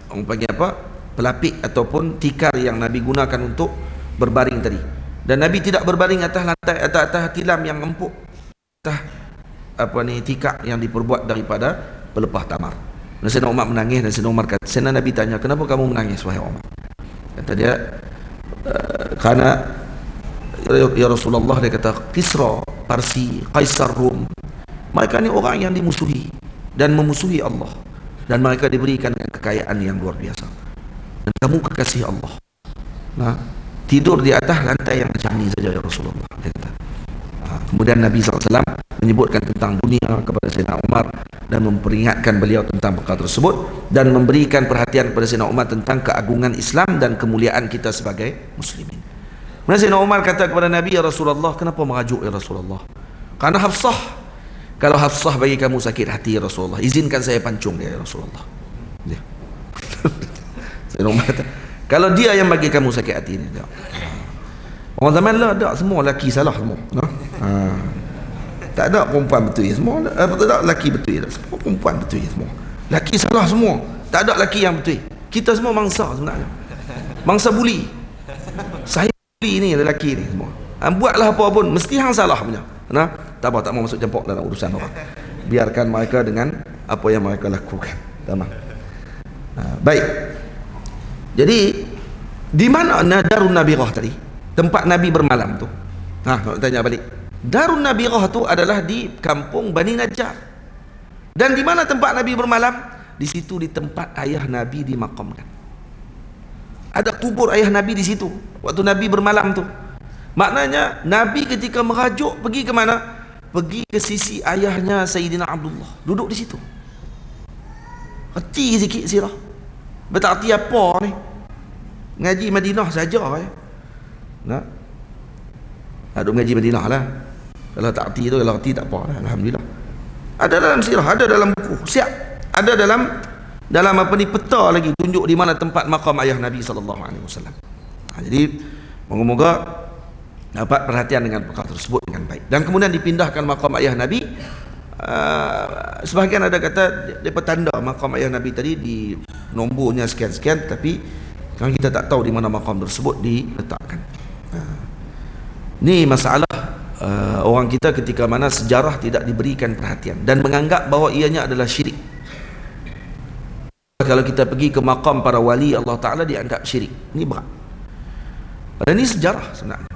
orang panggil apa, pelapik ataupun tikar yang Nabi gunakan untuk berbaring tadi. Dan Nabi tidak berbaring atas lantai, atas tilam yang empuk, atas tikar yang diperbuat daripada pelepah tamar. Dan Sayyidina Umar menangis, dan Sayyidina Umar kata, Sayyidina Nabi tanya, kenapa kamu menangis wahai Umar? Kata dia, kerana ya Rasulullah, dia kata, Kisra Parsi, Kaisar Rum, mereka ni orang yang dimusuhi dan memusuhi Allah, dan mereka diberikan kekayaan yang luar biasa, dan kamu kekasih Allah, tidur di atas lantai yang macam ni saja ya Rasulullah, dia kata. Kemudian Nabi SAW menyebutkan tentang dunia kepada Sayyidina Umar dan memperingatkan beliau tentang perkara tersebut, dan memberikan perhatian kepada Sayyidina Umar tentang keagungan Islam dan kemuliaan kita sebagai muslimin. Kemudian Sayyidina Umar kata kepada Nabi, ya Rasulullah, kenapa merajuk ya Rasulullah? Karena Hafsah, kalau Hafsah bagi kamu sakit hati ya Rasulullah, izinkan saya pancung dia ya Rasulullah. Dia. Sayyidina Umar kata, kalau dia yang bagi kamu sakit hati ni, orang zaman lah ada semua lelaki salah semua. Tak ada perempuan betul semua. Tak ada lelaki betul, semua perempuan betul semua. Lelaki salah semua, tak ada lelaki yang betul. Kita semua mangsa sebenarnya, mangsa buli. Saya buli ni, lelaki ni semua. Buatlah apa pun mesti hang salah punya. Tak apa, tak mau masuk campur dalam urusan orang. Biarkan mereka dengan apa yang mereka lakukan. Tamam. Baik. Jadi Di mana Darun Nabirah tadi? Tempat Nabi bermalam tu. Nak tanya balik. Darun Nabirah tu adalah di kampung Bani Najjar. Dan di mana tempat Nabi bermalam? Di situ, di tempat ayah Nabi dimakamkan. Ada kubur ayah Nabi di situ waktu Nabi bermalam tu. Maknanya Nabi ketika merajuk pergi ke mana? Pergi ke sisi ayahnya Sayyidina Abdullah, duduk di situ. Hati sikit sirah. Berarti apa ni? Ngaji Madinah saja Nah. Ada ngaji Madinah lah. Kalau tak arti tu, kalau arti tak apa lah. Alhamdulillah. Ada dalam sirah, ada dalam buku. Siap. Ada dalam apa ni, peta lagi tunjuk di mana tempat makam ayah Nabi sallallahu alaihi wasallam. Jadi moga-moga dapat perhatian dengan perkara tersebut dengan baik. Dan kemudian dipindahkan makam ayah Nabi. Sebahagian ada kata depa tanda makam ayah Nabi tadi di nombornya sekian-sekian, tapi kalau kita tak tahu di mana makam tersebut diletakkan. Ni masalah orang kita ketika mana sejarah tidak diberikan perhatian dan menganggap bahawa ianya adalah syirik. Kalau kita pergi ke makam para wali Allah Ta'ala dianggap syirik. Ini berat. Dan ini sejarah sebenarnya.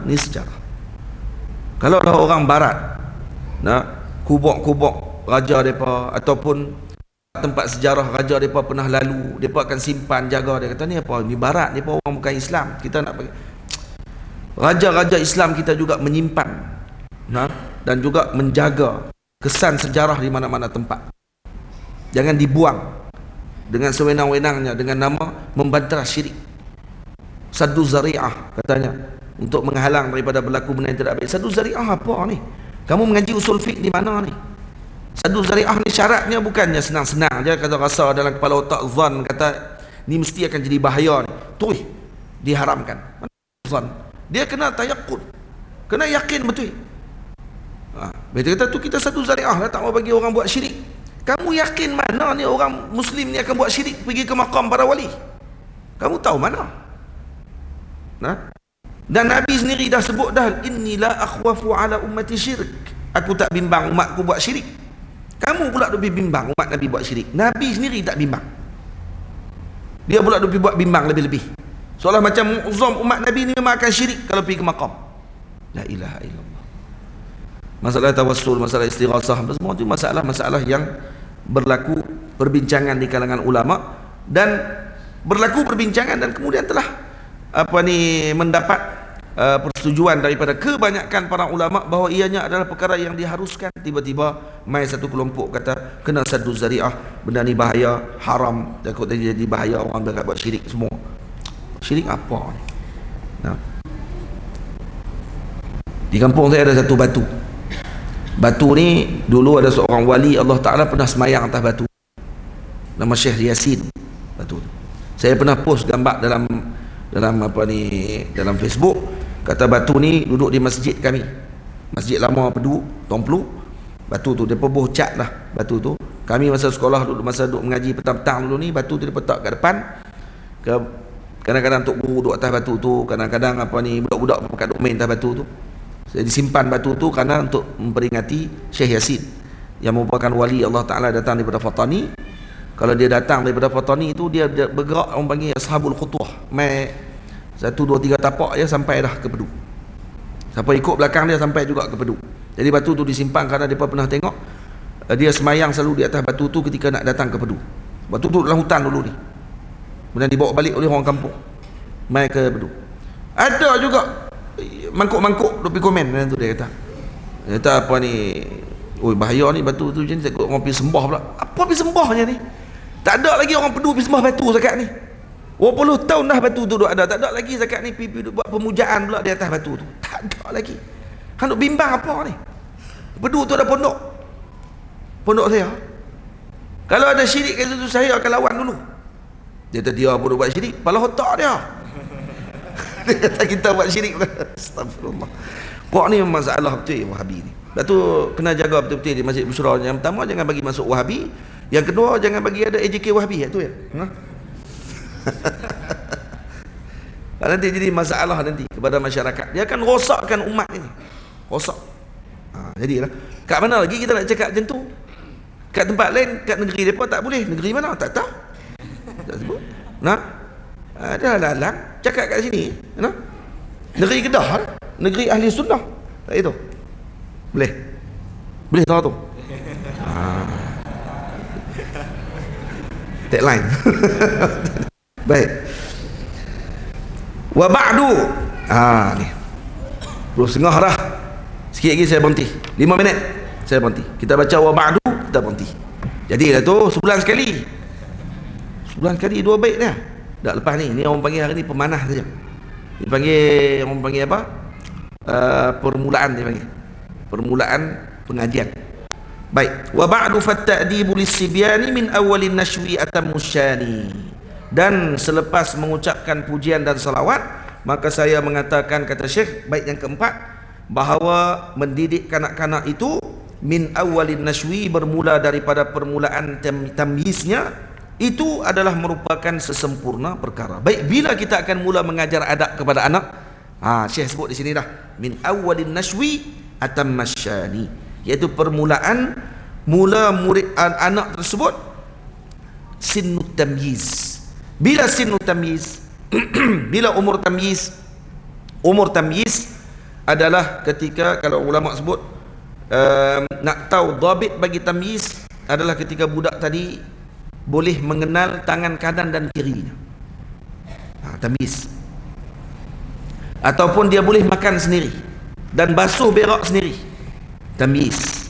Ini sejarah. Kalau ada orang barat kubur-kubur raja mereka ataupun tempat sejarah raja mereka pernah lalu, mereka akan simpan, jaga. Dia kata ni apa? Ni barat, mereka orang bukan Islam. Kita nak pergi. Raja-raja Islam kita juga menyimpan dan juga menjaga kesan sejarah di mana-mana tempat. Jangan dibuang dengan sewenang-wenangnya dengan nama membantah syirik. Saddu zari'ah katanya, untuk menghalang daripada berlaku benda yang tidak baik. Saddu zari'ah apa ni? Kamu mengaji usul fiqh di mana ni? Saddu zari'ah ni syaratnya bukannya senang-senang je kata rasa dalam kepala otak zan kata ni mesti akan jadi bahaya ni. Tu diharamkan. Zan. Dia kena tayakun, kena yakin betul. Betul kata tu kita saddu zari'ah lah, tak mau bagi orang buat syirik. Kamu yakin mana ni orang Muslim ni akan buat syirik pergi ke makam para wali? Kamu tahu mana? Dan Nabi sendiri dah sebut dah, inni la akhwafu ala ummati syirik. Aku tak bimbang umatku buat syirik. Kamu pula lebih bimbang umat Nabi buat syirik. Nabi sendiri tak bimbang. Dia pula lebih buat bimbang lebih-lebih. Seolah macam mu'azzam umat Nabi ni memang akan syirik kalau pergi ke makam. La ilaha illallah. Masalah tawassul, masalah istighasah, semua itu masalah-masalah yang berlaku perbincangan di kalangan ulama, dan berlaku perbincangan dan kemudian telah mendapat persetujuan daripada kebanyakan para ulama bahawa ianya adalah perkara yang diharuskan. Tiba-tiba mai satu kelompok kata kena saddu zari'ah, benda ni bahaya, haram, takut jadi bahaya, orang berkat buat syirik semua. Syirik apa ni? Di kampung saya ada satu batu. Batu ni dulu ada seorang wali Allah Ta'ala pernah semayang atas batu, nama Syekh Yasin. Batu saya pernah post gambar dalam Facebook. Kata batu ni duduk di masjid kami, masjid lama Pedu, Tomplu. Batu tu dia peboh cat lah. Batu tu kami masa sekolah dulu, masa duduk mengaji petang-petang dulu ni, batu tu dia letak kat depan. Kadang-kadang untuk guru duduk atas batu tu, kadang-kadang budak-budak pakai duduk main atas batu tu. Saya disimpan batu tu kerana untuk memperingati Syekh Yasin yang merupakan wali Allah Ta'ala datang daripada Fatani. Kalau dia datang daripada Fatani itu, dia bergerak, orang panggil ashabul khutwah, mai 1, 2, 3 tapak dia sampai dah ke Pedu. Siapa ikut belakang dia sampai juga ke Pedu. Jadi batu tu disimpan kerana dia pernah tengok dia semayang selalu di atas batu tu ketika nak datang ke Pedu. Batu tu dalam hutan dulu ni, kemudian dibawa balik oleh orang kampung mai ke Pedu. Ada juga mangkuk-mangkuk duk pergi komen tu, dia kata apa ni, oi bahaya ni batu tu, macam ni takut orang pergi sembah pula. Apa pergi sembahnya ni? Tak ada lagi orang Pedu pergi sembah batu zakat ni. 20 tahun dah batu tu duk ada, tak ada lagi zakat ni pergi buat pemujaan pula di atas batu tu. Tak ada lagi. Kan duk bimbang apa ni? Pedu tu ada pondok saya. Kalau ada syirik kat situ saya akan lawan dulu. Dia kata dia pun buat syirik, kepala otak dia. Dia kata kita buat syirik. Astagfirullah. Kok ni masalah betul Wahabi ni. Lepas tu kena jaga betul-betul di Masjid Bushra. Yang pertama jangan bagi masuk Wahabi. Yang kedua jangan bagi ada AJK Wahabi, itu ya. Nanti jadi masalah nanti kepada masyarakat. Dia akan rosakkan umat ini. Rosak. Jadilah. Kat mana lagi kita nak cakap macam tu? Kat tempat lain, kat negeri mereka tak boleh. Negeri mana? Tak tahu. Tak sebut. Ada lalang cakap kat sini, no? Negeri Kedah, negeri ahli sunnah. Tak itu. Boleh. Boleh tahu tu. Tagline. Baik. Wa ba'du. Ni. 2.30 dah. Sikit lagi saya berhenti. 5 minit saya berhenti. Kita baca wa ba'du, kita berhenti. Jadi lah tu sebulan sekali. Sebulan sekali 2 bait dia. Dah lepas ni orang panggil hari ni pemanah saja. Dipanggil, orang panggil apa? Permulaan dia panggil. Permulaan pengajian. Baik. Wa ba'du fatta'dibu lis-sibyani min awwalin nashwi atamusyani. Dan selepas mengucapkan pujian dan salawat, maka saya mengatakan, kata Syekh, bait yang keempat, bahawa mendidik kanak-kanak itu min awwalin nashwi, bermula daripada permulaan tamyiznya, itu adalah merupakan sesempurna perkara. Baik, bila kita akan mula mengajar adab kepada anak? Syekh sebut di sini dah, min awwalin nashwi atamusyani, iaitu permulaan mula murid anak tersebut sinnut tamyiz. Bila sinnut tamyiz? Bila umur tamyiz? Umur tamyiz adalah ketika, kalau ulama sebut, nak tahu dhabit bagi tamyiz adalah ketika budak tadi boleh mengenal tangan kanan dan kirinya. Tamyiz. Ataupun dia boleh makan sendiri dan basuh berak sendiri. Tamyiz.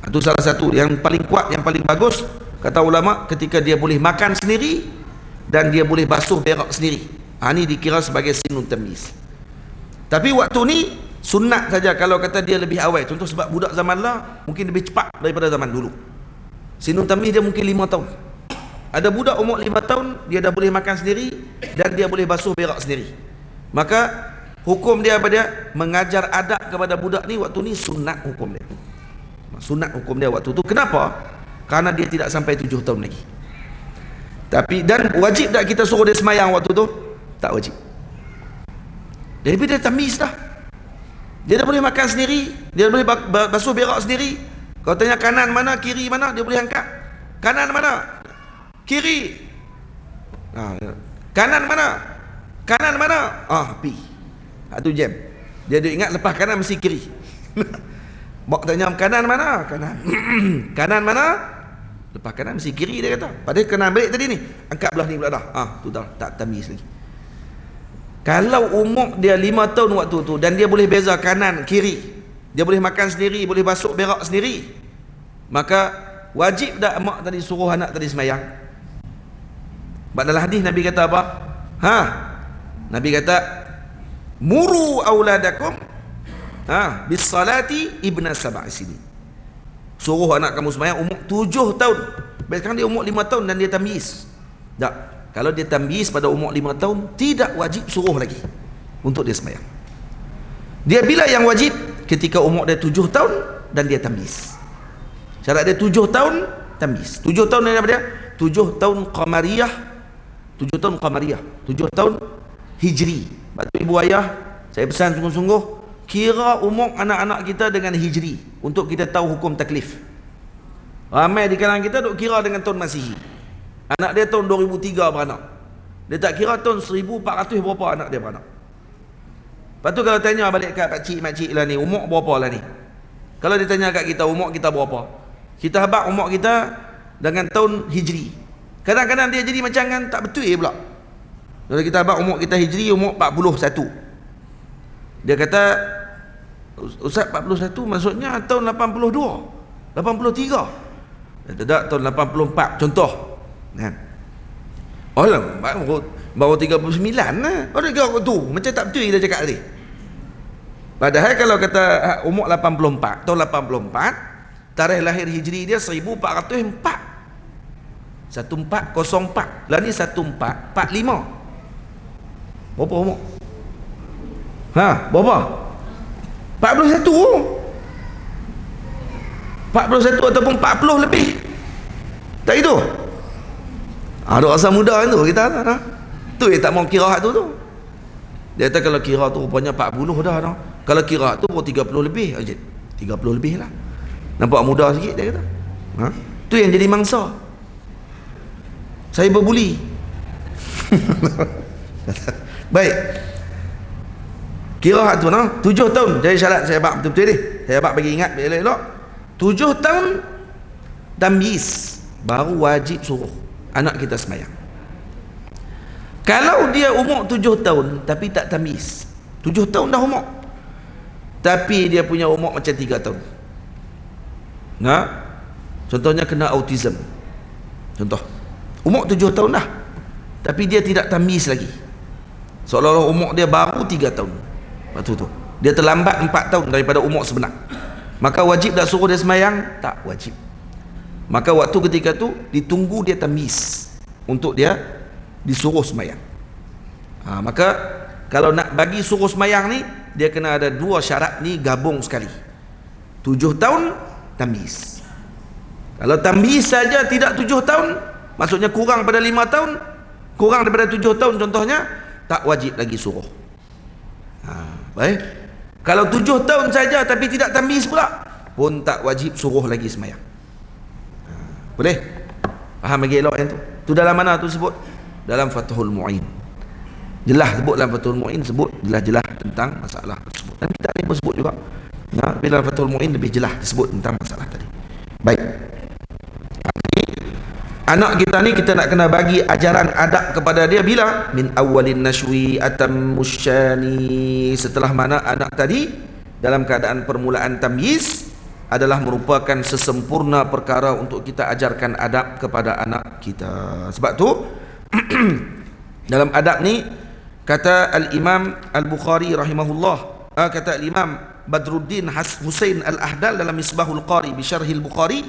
Itu salah satu yang paling kuat, yang paling bagus, kata ulama, ketika dia boleh makan sendiri dan dia boleh basuh berak sendiri. Ini dikira sebagai sinun tamyiz. Tapi waktu ni sunat saja kalau kata dia lebih awal. Contoh sebab budak zaman lah mungkin lebih cepat daripada zaman dulu. Sinun tamyiz dia mungkin 5 tahun. Ada budak umur 5 tahun, dia dah boleh makan sendiri dan dia boleh basuh berak sendiri. Maka hukum dia apa dia? Mengajar adab kepada budak ni waktu ni sunat hukum dia. Sunat hukum dia waktu tu. Kenapa? Karena dia tidak sampai 7 tahun lagi. Tapi, dan wajib tak kita suruh dia semayang waktu tu? Tak wajib. Jadi dia tamyiz dah. Dia dah boleh makan sendiri, dia boleh basuh berak sendiri. Kalau tanya kanan mana, kiri mana, dia boleh angkat. Kanan mana? Kiri. Kanan mana? Kanan mana? Pi. Itu jam. Dia ingat lepas kanan mesti kiri. Mak tanya kanan mana? Kanan. Kanan mana? Lepas kanan mesti kiri, dia kata. Padahal kanan balik tadi ni, angkat belah ni pula dah. Tu dah tak tamyiz lagi. Kalau umur dia 5 tahun waktu tu dan dia boleh beza kanan kiri, dia boleh makan sendiri, boleh basuh berak sendiri, maka wajib dak mak tadi suruh anak tadi semayang? Sebab dalam hadis Nabi kata apa? Nabi kata, muru auladakum bis salati ibna sab'a sinin. Suruh anak kamu semayang umur 7 tahun. Baik, sekarang dia umur 5 tahun dan dia tamyiz. Tak. Kalau dia tamyiz pada umur 5 tahun, tidak wajib suruh lagi untuk dia semayang. Dia bila yang wajib? Ketika umur dia 7 tahun dan dia tamyiz. Syarat dia 7 tahun tamyiz. 7 tahun ni apa dia? 7 tahun qamariyah. 7 tahun qamariyah. 7 tahun hijri. Sebab tu ibu ayah, saya pesan sungguh-sungguh, kira umur anak-anak kita dengan hijri untuk kita tahu hukum taklif. Ramai di kalangan kita duk kira dengan tahun Masihi. Anak dia tahun 2003 beranak. Dia tak kira tahun 1400 berapa anak dia beranak. Lepas tu kalau tanya balik kat pakcik makcik lah ni, umur berapa lah ni? Kalau dia tanya kat kita umur kita berapa, kita habaq umur kita dengan tahun hijri. Kadang-kadang dia jadi macam kan tak betul pula. Kalau kita habaq umur kita hijri umur 41. Dia kata, Ustaz 41 maksudnya tahun 82, 83. Dia tidak, tahun 84 contoh. Baru 39 lah. Orang kira tu macam tak betul kita cakap tadi. Padahal kalau kata umur 84, tahun 84, tarikh lahir hijri dia 1404. 1404. Lah ni 1445. Berapa umur? Berapa? 41. 41 ataupun 40 lebih. Tak itu? Ada rasa muda kan tu kita tak. Tu yang tak mau kira hak tu. Dia kata kalau kira tu rupanya 40 dah. Kalau kira tu pun 30 lebih aja. 30 lebih lah. Nampak muda sikit dia kata. Tu yang jadi mangsa. Saya berbuli. Baik. Kira hak tu 7 tahun. Jadi syarat saya bab betul-betul ni. Saya bab bagi ingat elok-elok. 7 tahun tamyiz baru wajib suruh anak kita sembahyang. Kalau dia umur 7 tahun tapi tak tamyiz, 7 tahun dah umur, tapi dia punya umur macam 3 tahun. Contohnya kena autism. Contoh. Umur 7 tahun dah, tapi dia tidak tamyiz lagi. Seolah-olah umur dia baru 3 tahun. Waktu tu dia terlambat 4 tahun daripada umur sebenar. Maka wajib tak suruh dia sembahyang? Tak wajib. Maka waktu ketika tu ditunggu dia tamyiz untuk dia disuruh sembahyang. Maka kalau nak bagi suruh sembahyang ni, dia kena ada 2 syarat ni gabung sekali. 7 tahun tamyiz. Kalau tamyiz saja tidak 7 tahun, maksudnya kurang pada 5 tahun, kurang daripada 7 tahun contohnya, tak wajib lagi suruh. Baik. Kalau 7 tahun saja tapi tidak tamyiz pula, pun tak wajib suruh lagi sembahyang. Boleh? Faham lagi elok yang tu? Tu dalam mana tu sebut? Dalam Fathul Mu'in. Jelas sebut dalam Fathul Mu'in, sebut jelas-jelas tentang masalah tersebut. Dan kita ni pun sebut juga. Tapi dalam Fathul Mu'in lebih jelas disebut tentang masalah tadi. Baik. Anak kita ni kita nak kena bagi ajaran adab kepada dia bila? Min awwalin nashwi atammusyani. Setelah mana anak tadi dalam keadaan permulaan tamyiz adalah merupakan sesempurna perkara untuk kita ajarkan adab kepada anak kita. Sebab tu dalam adab ni kata Al-Imam Al-Bukhari rahimahullah, kata Al-Imam Badruddin Husain Al-Ahdal dalam Misbahul Qari bi Syarhil Bukhari,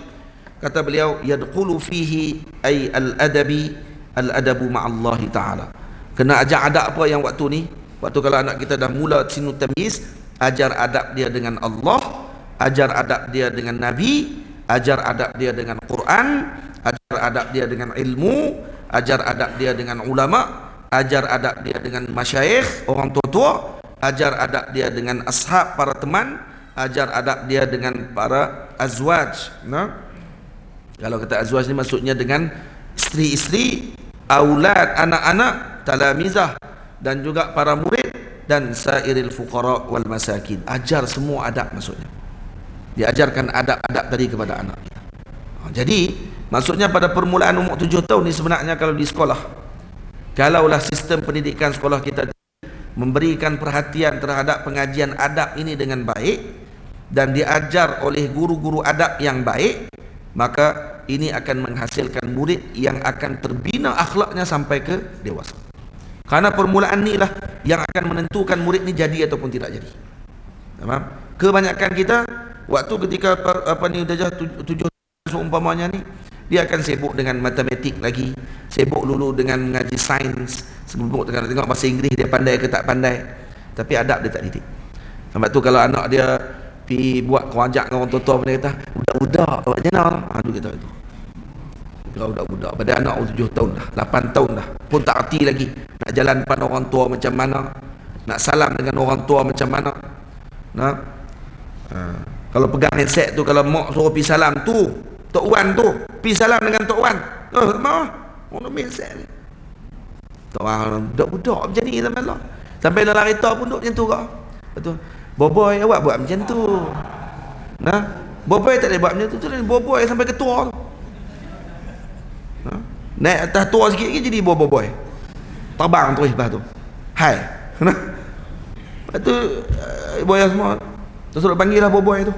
kata beliau, yadkhulu fihi ay al-adabi al-adabu ma'allahi ta'ala. Kena ajar adab apa yang waktu ni? Waktu kalau anak kita dah mula sinu tamyiz, ajar adab dia dengan Allah, ajar adab dia dengan Nabi, ajar adab dia dengan Quran, ajar adab dia dengan ilmu, ajar adab dia dengan ulama, ajar adab dia dengan masyayikh, orang tua-tua, ajar adab dia dengan ashab, para teman, ajar adab dia dengan para azwaj. Kalau kata azwaj ni maksudnya dengan isteri-isteri, aulad, anak-anak, talamizah, dan juga para murid, dan sairil fuqara wal masakin. Ajar semua adab maksudnya. Diajarkan adab-adab tadi kepada anak kita. Jadi maksudnya pada permulaan umur 7 tahun ni sebenarnya kalau di sekolah, kalaulah sistem pendidikan sekolah kita memberikan perhatian terhadap pengajian adab ini dengan baik dan diajar oleh guru-guru adab yang baik, maka ini akan menghasilkan murid yang akan terbina akhlaknya sampai ke dewasa. Karena permulaan ni lah yang akan menentukan murid ni jadi ataupun tidak jadi. Faham? Kebanyakan kita waktu ketika darjah 7 seumpamanya ni, dia akan sibuk dengan matematik lagi, sibuk dulu dengan mengaji sains, sibuk dengan tengok bahasa Inggeris dia pandai ke tak pandai, tapi adab dia tak didik. Sebab tu kalau anak dia pergi buat kewajak dengan orang tua-tua, dia kata budak-budak buat jenar, tu kita itu. Kalau budak-budak pada anak 7 tahun dah, 8 tahun dah, pun tak erti lagi nak jalan depan orang tua macam mana, nak salam dengan orang tua macam mana. Kalau pegang handset tu, kalau mak suruh pergi salam tu, Tok Wan tu, pergi salam dengan Tok Wan. Tak mau. Orang handset ni. Tok Wan budak-budak macam ni sampai lah. Sampai dalam kereta pun duduk macam tu kau. Betul. Boboy awak buat macam tu. Boboy tak boleh buat macam tu. Tu boboy sampai ketua tu. Naik atas tua sikit lagi jadi boboy. Terbang terus lepas tu. Hai. Lepas tu boy semua tu suruh panggil lah boboy tu.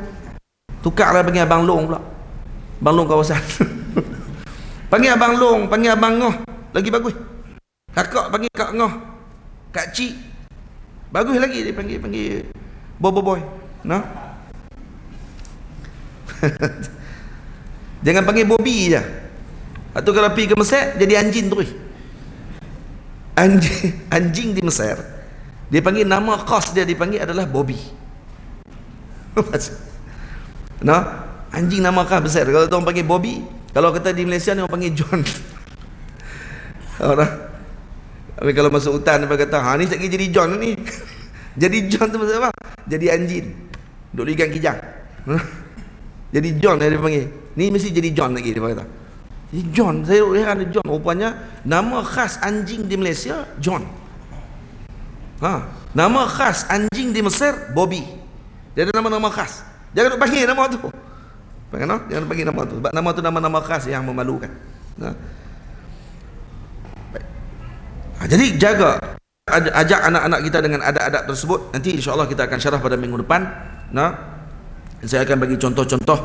Tukarlah panggil Abang Long pula. Abang Long kawasan. Panggil Abang Long, panggil Abang Ngoh. Lagi bagus. Kakak panggil Kak Ngoh. Kak Cik. Bagus lagi dia panggil boboy. Jangan panggil Bobby je. Atau kalau pergi ke Mesir jadi anjing terus. Anjing di Mesir dia panggil nama khas dia dipanggil adalah Bobby. Anjing nama khas besar. Kalau orang panggil Bobby, kalau kata di Malaysia ni orang panggil John. Tapi kalau masuk hutan dia kata, ni sekali jadi John ni. Jadi John tu maksud apa? Jadi anjing. Duk ligang kijang. Jadi John dia panggil. Ni mesti jadi John lagi dia kata. Jadi John, saya heran John, rupanya nama khas anjing di Malaysia John. Nama khas anjing di Mesir Bobby. Dia ada nama-nama khas. Jangan panggil nama tu. Jangan panggil nama tu. Sebab nama tu nama-nama khas yang memalukan. Baik. Jadi jaga, ajak anak-anak kita dengan adab-adab tersebut. Nanti insya-Allah kita akan syarah pada minggu depan. Saya akan bagi contoh-contoh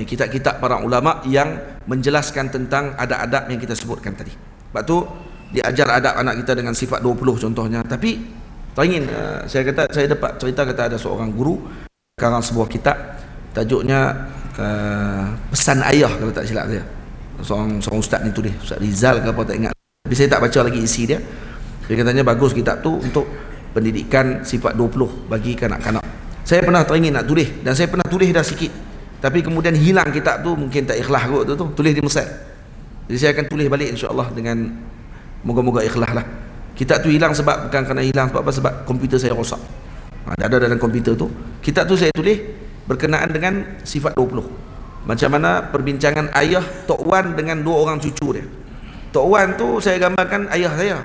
kitab-kitab para ulama yang menjelaskan tentang adab-adab yang kita sebutkan tadi. Sebab tu diajar adab anak kita dengan sifat 20 contohnya. Tapi teringin saya dapat cerita, kata ada seorang guru karang sebuah kitab, tajuknya Pesan Ayah kalau tak silap saya. Seorang ustaz ni tulis, Ustaz Rizal ke apa tak ingat. Tapi saya tak baca lagi isi dia. Dia katanya bagus kitab tu untuk pendidikan sifat 20 bagi kanak-kanak. Saya pernah teringin nak tulis, dan saya pernah tulis dah sikit, tapi kemudian hilang kitab tu, mungkin tak ikhlas kot tu tulis di Mesir. Jadi saya akan tulis balik insya-Allah dengan moga-moga ikhlas lah. Kitab tu hilang sebab bukan kerana hilang sebab apa? Sebab komputer saya rosak. Ada dalam komputer tu. Kitab tu saya tulis berkenaan dengan sifat 20. Macam mana perbincangan ayah Tok Wan dengan dua orang cucu dia. Tok Wan tu saya gambarkan ayah saya.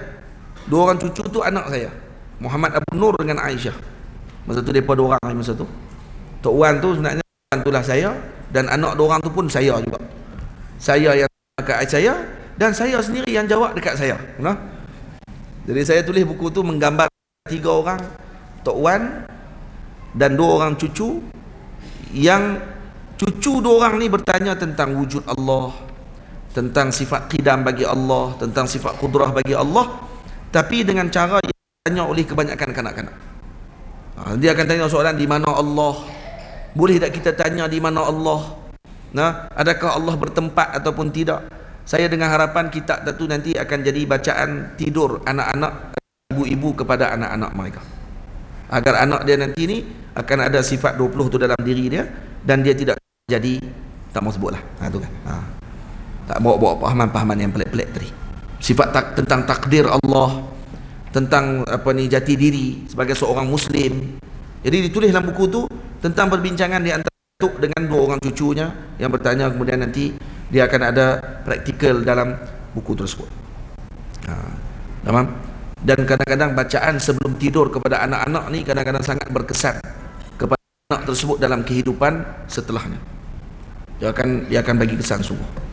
Dua orang cucu tu anak saya, Muhammad Abu Nur dengan Aisyah. Masa tu mereka dua orang masa tu. Tok Wan tu sebenarnya itulah saya, dan anak dua orang tu pun saya juga. Saya yang dekat saya, dan saya sendiri yang jawab dekat saya. Jadi saya tulis buku tu menggambar tiga orang, Tok Wan dan dua orang cucu, yang cucu dua orang ni bertanya tentang wujud Allah, tentang sifat qidam bagi Allah, tentang sifat qudrah bagi Allah, tapi dengan cara yang ditanya oleh kebanyakan kanak-kanak. Dia akan tanya soalan, di mana Allah? Boleh tak kita tanya di mana Allah? Adakah Allah bertempat ataupun tidak? Saya dengan harapan kitab itu nanti akan jadi bacaan tidur anak-anak, ibu-ibu kepada anak-anak mereka, agar anak dia nanti ni akan ada sifat 20 tu dalam diri dia, dan dia tidak jadi, tak mau sebutlah, tu kan. Tak bawa-bawa pahaman-pahaman yang pelik-pelik tadi. Sifat tentang takdir Allah, tentang jati diri sebagai seorang muslim. Jadi ditulis dalam buku tu tentang perbincangan di antara Tok dengan dua orang cucunya yang bertanya, kemudian nanti dia akan ada praktikal dalam buku tersebut. Dan kadang-kadang bacaan sebelum tidur kepada anak-anak ni kadang-kadang sangat berkesan kepada anak tersebut dalam kehidupan setelahnya. Dia akan bagi kesan sungguh.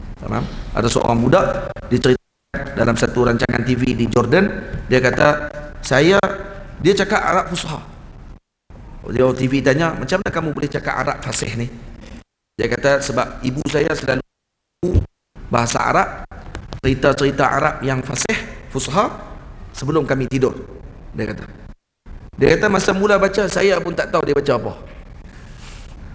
Ada seorang budak diceritakan dalam satu rancangan TV di Jordan, dia kata dia cakap Arab Fusha. Dia TV tanya, macam mana kamu boleh cakap Arab fasih ni? Dia kata, sebab ibu saya selalu bahasa Arab, cerita-cerita Arab yang fasih, Fusha, sebelum kami tidur. Dia kata masa mula baca, saya pun tak tahu dia baca apa.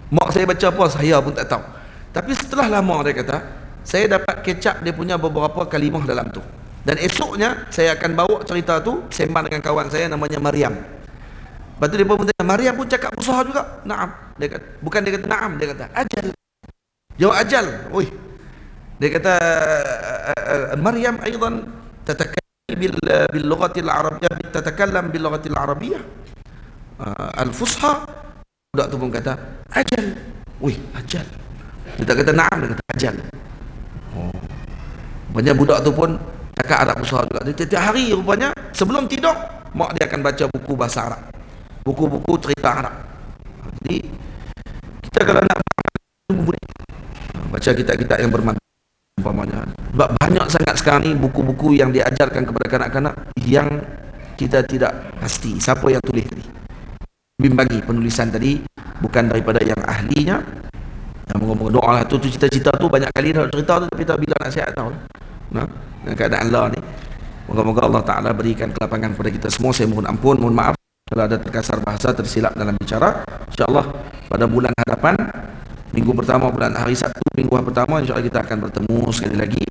Mak saya baca apa, saya pun tak tahu. Tapi setelah lama, dia kata, saya dapat kecap dia punya beberapa kalimah dalam tu. Dan esoknya saya akan bawa cerita tu sembang dengan kawan saya namanya Maryam. Lepas tu dia pun tanya, Maryam pun cakap Fusha juga? Naam. Dia kata, bukan dia kata naam, dia kata ajal. Jawab ajal. Dia kata Maryam aidan tatakallam bil lughati al arabiyyah, tatakallam bil lughati al arabiyyah al fusha. Budak tu pun kata ajal. Ajal. Dia tak kata naam, dia kata ajal. Rupanya budak tu pun cakap Arab Fusha juga. Dia tiap hari rupanya sebelum tidur mak dia akan baca buku bahasa Arab, buku-buku cerita Arab. Jadi kita kalau nak boleh baca kitab-kitab yang bermanfaat umpamanya. Sebab banyak sangat sekarang ni buku-buku yang diajarkan kepada kanak-kanak yang kita tidak pasti siapa yang tulis tadi. Bimbagi penulisan tadi bukan daripada yang ahlinya. Moga-moga doa lah tu cita-cita tu banyak kali dah cerita tu, tapi tak bila nak sihat tahu. Dengan keadaan Allah ni, moga-moga Allah Ta'ala berikan kelapangan kepada kita semua. Saya mohon ampun, mohon maaf kalau ada terkasar bahasa, tersilap dalam bicara. InsyaAllah pada bulan hadapan, minggu pertama bulan hari Sabtu, minggu pertama, insyaAllah kita akan bertemu sekali lagi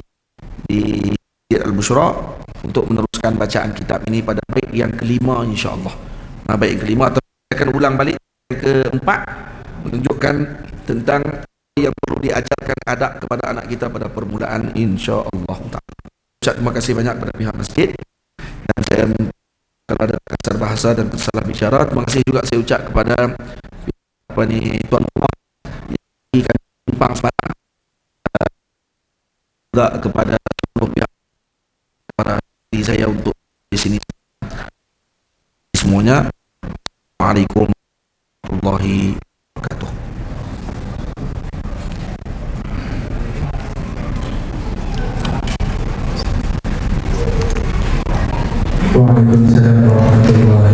di Al-Bushra untuk meneruskan bacaan kitab ini pada bait yang kelima insyaAllah. Bait yang kelima, atau akan ulang balik yang keempat, menunjukkan tentang yang perlu diajarkan adab kepada anak kita pada permulaan insya-Allah taala. Terima kasih banyak kepada pihak masjid, dan saya kalau ada kasar bahasa dan tersalah bicara, terima kasih juga saya ucap kepada tuan rumah yang timpang semalam, juga kepada seluruh pihak para saya untuk di sini. banyak. Assalamualaikum warahmatullahi wabarakatuh. Waalaikumsalam warahmatullahi wabarakatuh.